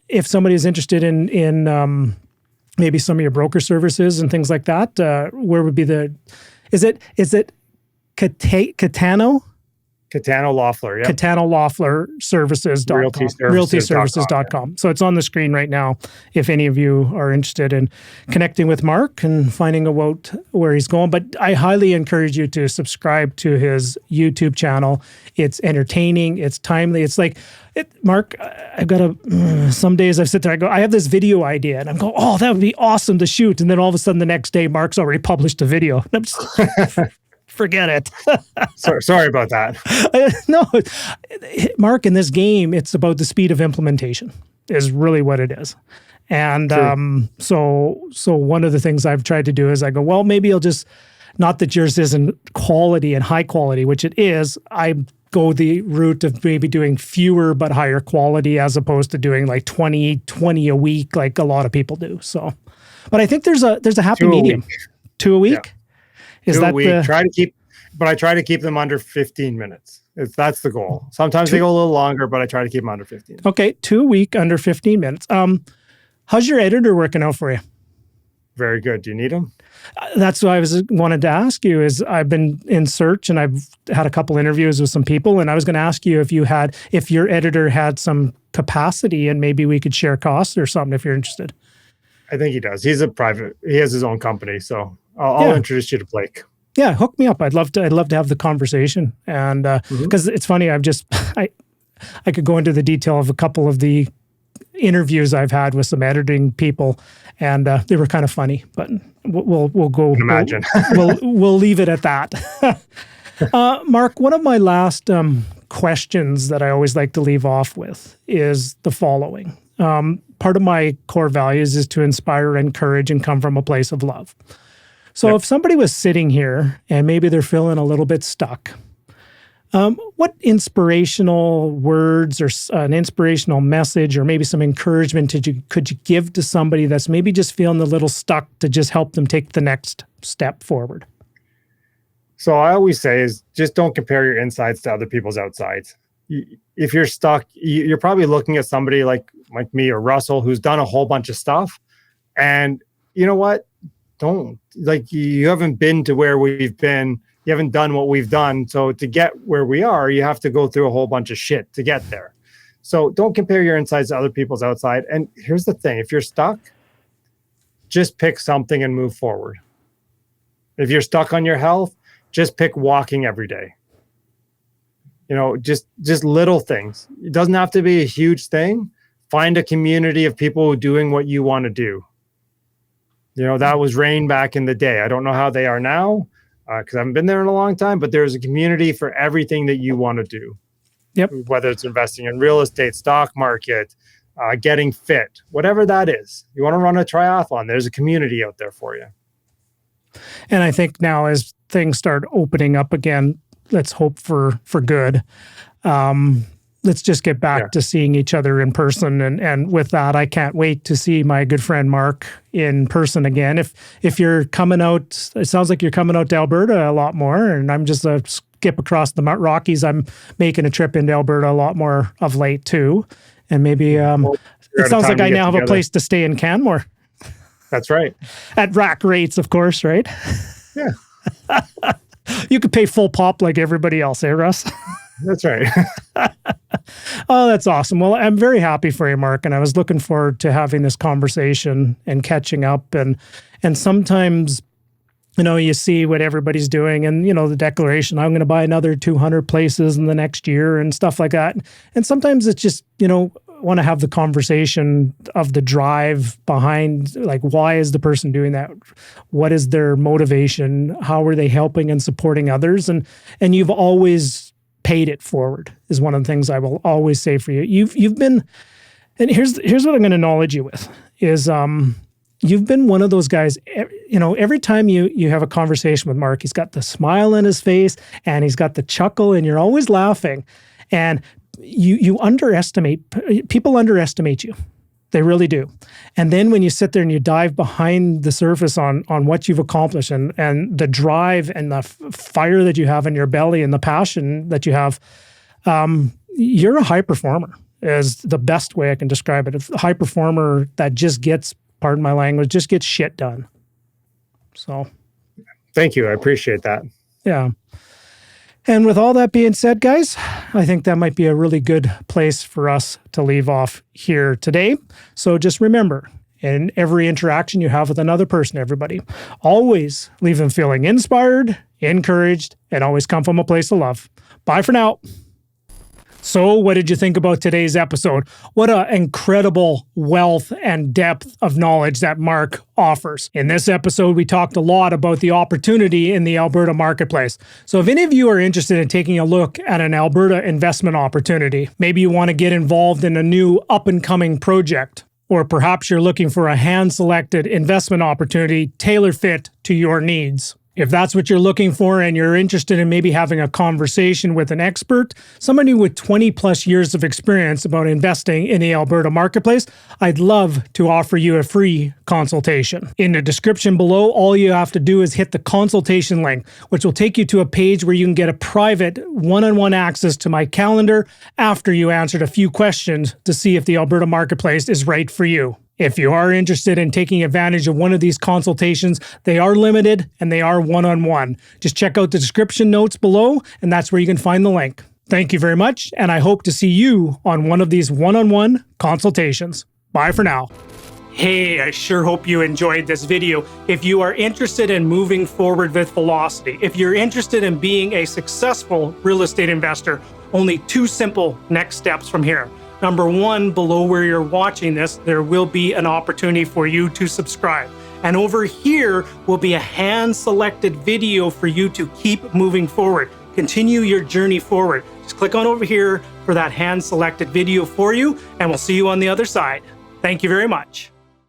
if somebody is interested in maybe some of your broker services and things like that, where would be is it Catano? Catano Loeffler, yeah. Catano Loeffler Services.com. RealtyServices.com. So it's on the screen right now if any of you are interested in connecting with Mark and finding out where he's going. But I highly encourage you to subscribe to his YouTube channel. It's entertaining. It's timely. It's like, Mark, I've got some days I sit there, I have this video idea and I'm going, oh, that would be awesome to shoot. And then all of a sudden the next day, Mark's already published a video. And I'm just... Forget it. Sorry about that. No, Mark, in this game, it's about the speed of implementation is really what it is. And so one of the things I've tried to do is I go, well, maybe I'll just, not that yours isn't quality and high quality, which it is. I go the route of maybe doing fewer but higher quality as opposed to doing like 20 a week like a lot of people do. So, but I think there's a happy medium. 2 a week? Yeah. Is that I try to keep them under 15 minutes. That's the goal. Sometimes they go a little longer, but I try to keep them under 15. Okay, 2 a week under 15 minutes. How's your editor working out for you? Very good. Do you need them? That's what I wanted to ask you. Is I've been in search and I've had a couple interviews with some people, and I was going to ask you if your editor had some capacity, and maybe we could share costs or something if you're interested. I think he does. He has his own company, so. I'll introduce you to Blake. Yeah, hook me up. I'd love to have the conversation, and because it's funny, I could go into the detail of a couple of the interviews I've had with some editing people, and they were kind of funny. But we'll go. Imagine. We'll leave it at that. Mark, one of my last questions that I always like to leave off with is the following. Part of my core values is to inspire, encourage, and come from a place of love. So if somebody was sitting here and maybe they're feeling a little bit stuck, what inspirational words or an inspirational message or maybe some encouragement could you give to somebody that's maybe just feeling a little stuck to just help them take the next step forward? So I always say is just don't compare your insides to other people's outsides. If you're stuck, you're probably looking at somebody like me or Russell who's done a whole bunch of stuff. And you know what? You haven't been to where we've been. You haven't done what we've done. So to get where we are, you have to go through a whole bunch of shit to get there. So don't compare your insides to other people's outside. And here's the thing. If you're stuck, just pick something and move forward. If you're stuck on your health, just pick walking every day. Just little things. It doesn't have to be a huge thing. Find a community of people doing what you want to do. That was Rain back in the day. I don't know how they are now because I haven't been there in a long time, but there's a community for everything that you want to do. Yep. Whether it's investing in real estate, stock market, getting fit, whatever that is. You want to run a triathlon, there's a community out there for you. And I think now as things start opening up again, let's hope for good. Let's just get back to seeing each other in person. And with that, I can't wait to see my good friend Mark in person again. If you're coming out, it sounds like you're coming out to Alberta a lot more, and I'm just a skip across the Rockies. I'm making a trip into Alberta a lot more of late too. And maybe it sounds like I now have a place to stay in Canmore. That's right. At rack rates, of course, right? Yeah. You could pay full pop like everybody else, eh, Russ? That's right. Oh, that's awesome. Well, I'm very happy for you, Mark, and I was looking forward to having this conversation and catching up. And sometimes You see what everybody's doing and, the declaration, I'm going to buy another 200 places in the next year and stuff like that. And sometimes it's just, want to have the conversation of the drive behind, like, why is the person doing that? What is their motivation? How are they helping and supporting others? And you've always paid it forward is one of the things I will always say for you. You've been, and here's what I'm going to acknowledge you with is, you've been one of those guys, every time you have a conversation with Mark, he's got the smile on his face and he's got the chuckle and you're always laughing. And you people underestimate you. They really do. And then when you sit there and you dive behind the surface on what you've accomplished and the drive and the fire that you have in your belly and the passion that you have, you're a high performer is the best way I can describe it. A high performer that just gets, pardon my language, just gets shit done. So. Thank you. I appreciate that. Yeah. And with all that being said, guys, I think that might be a really good place for us to leave off here today. So just remember, in every interaction you have with another person, everybody, always leave them feeling inspired, encouraged, and always come from a place of love. Bye for now. So what did you think about today's episode? What an incredible wealth and depth of knowledge that Mark offers. In this episode, we talked a lot about the opportunity in the Alberta marketplace. So if any of you are interested in taking a look at an Alberta investment opportunity, maybe you want to get involved in a new up-and-coming project, or perhaps you're looking for a hand-selected investment opportunity tailor-fit to your needs. If that's what you're looking for and you're interested in maybe having a conversation with an expert, somebody with 20 plus years of experience about investing in the Alberta marketplace, I'd love to offer you a free consultation. In the description below, all you have to do is hit the consultation link, which will take you to a page where you can get a private one-on-one access to my calendar after you answered a few questions to see if the Alberta marketplace is right for you. If you are interested in taking advantage of one of these consultations, they are limited and they are one-on-one. Just check out the description notes below, and that's where you can find the link. Thank you very much, and I hope to see you on one of these one-on-one consultations. Bye for now. Hey, I sure hope you enjoyed this video. If you are interested in moving forward with velocity, if you're interested in being a successful real estate investor, only 2 simple next steps from here. Number 1, below where you're watching this, there will be an opportunity for you to subscribe. And over here will be a hand-selected video for you to keep moving forward. Continue your journey forward. Just click on over here for that hand-selected video for you, and we'll see you on the other side. Thank you very much.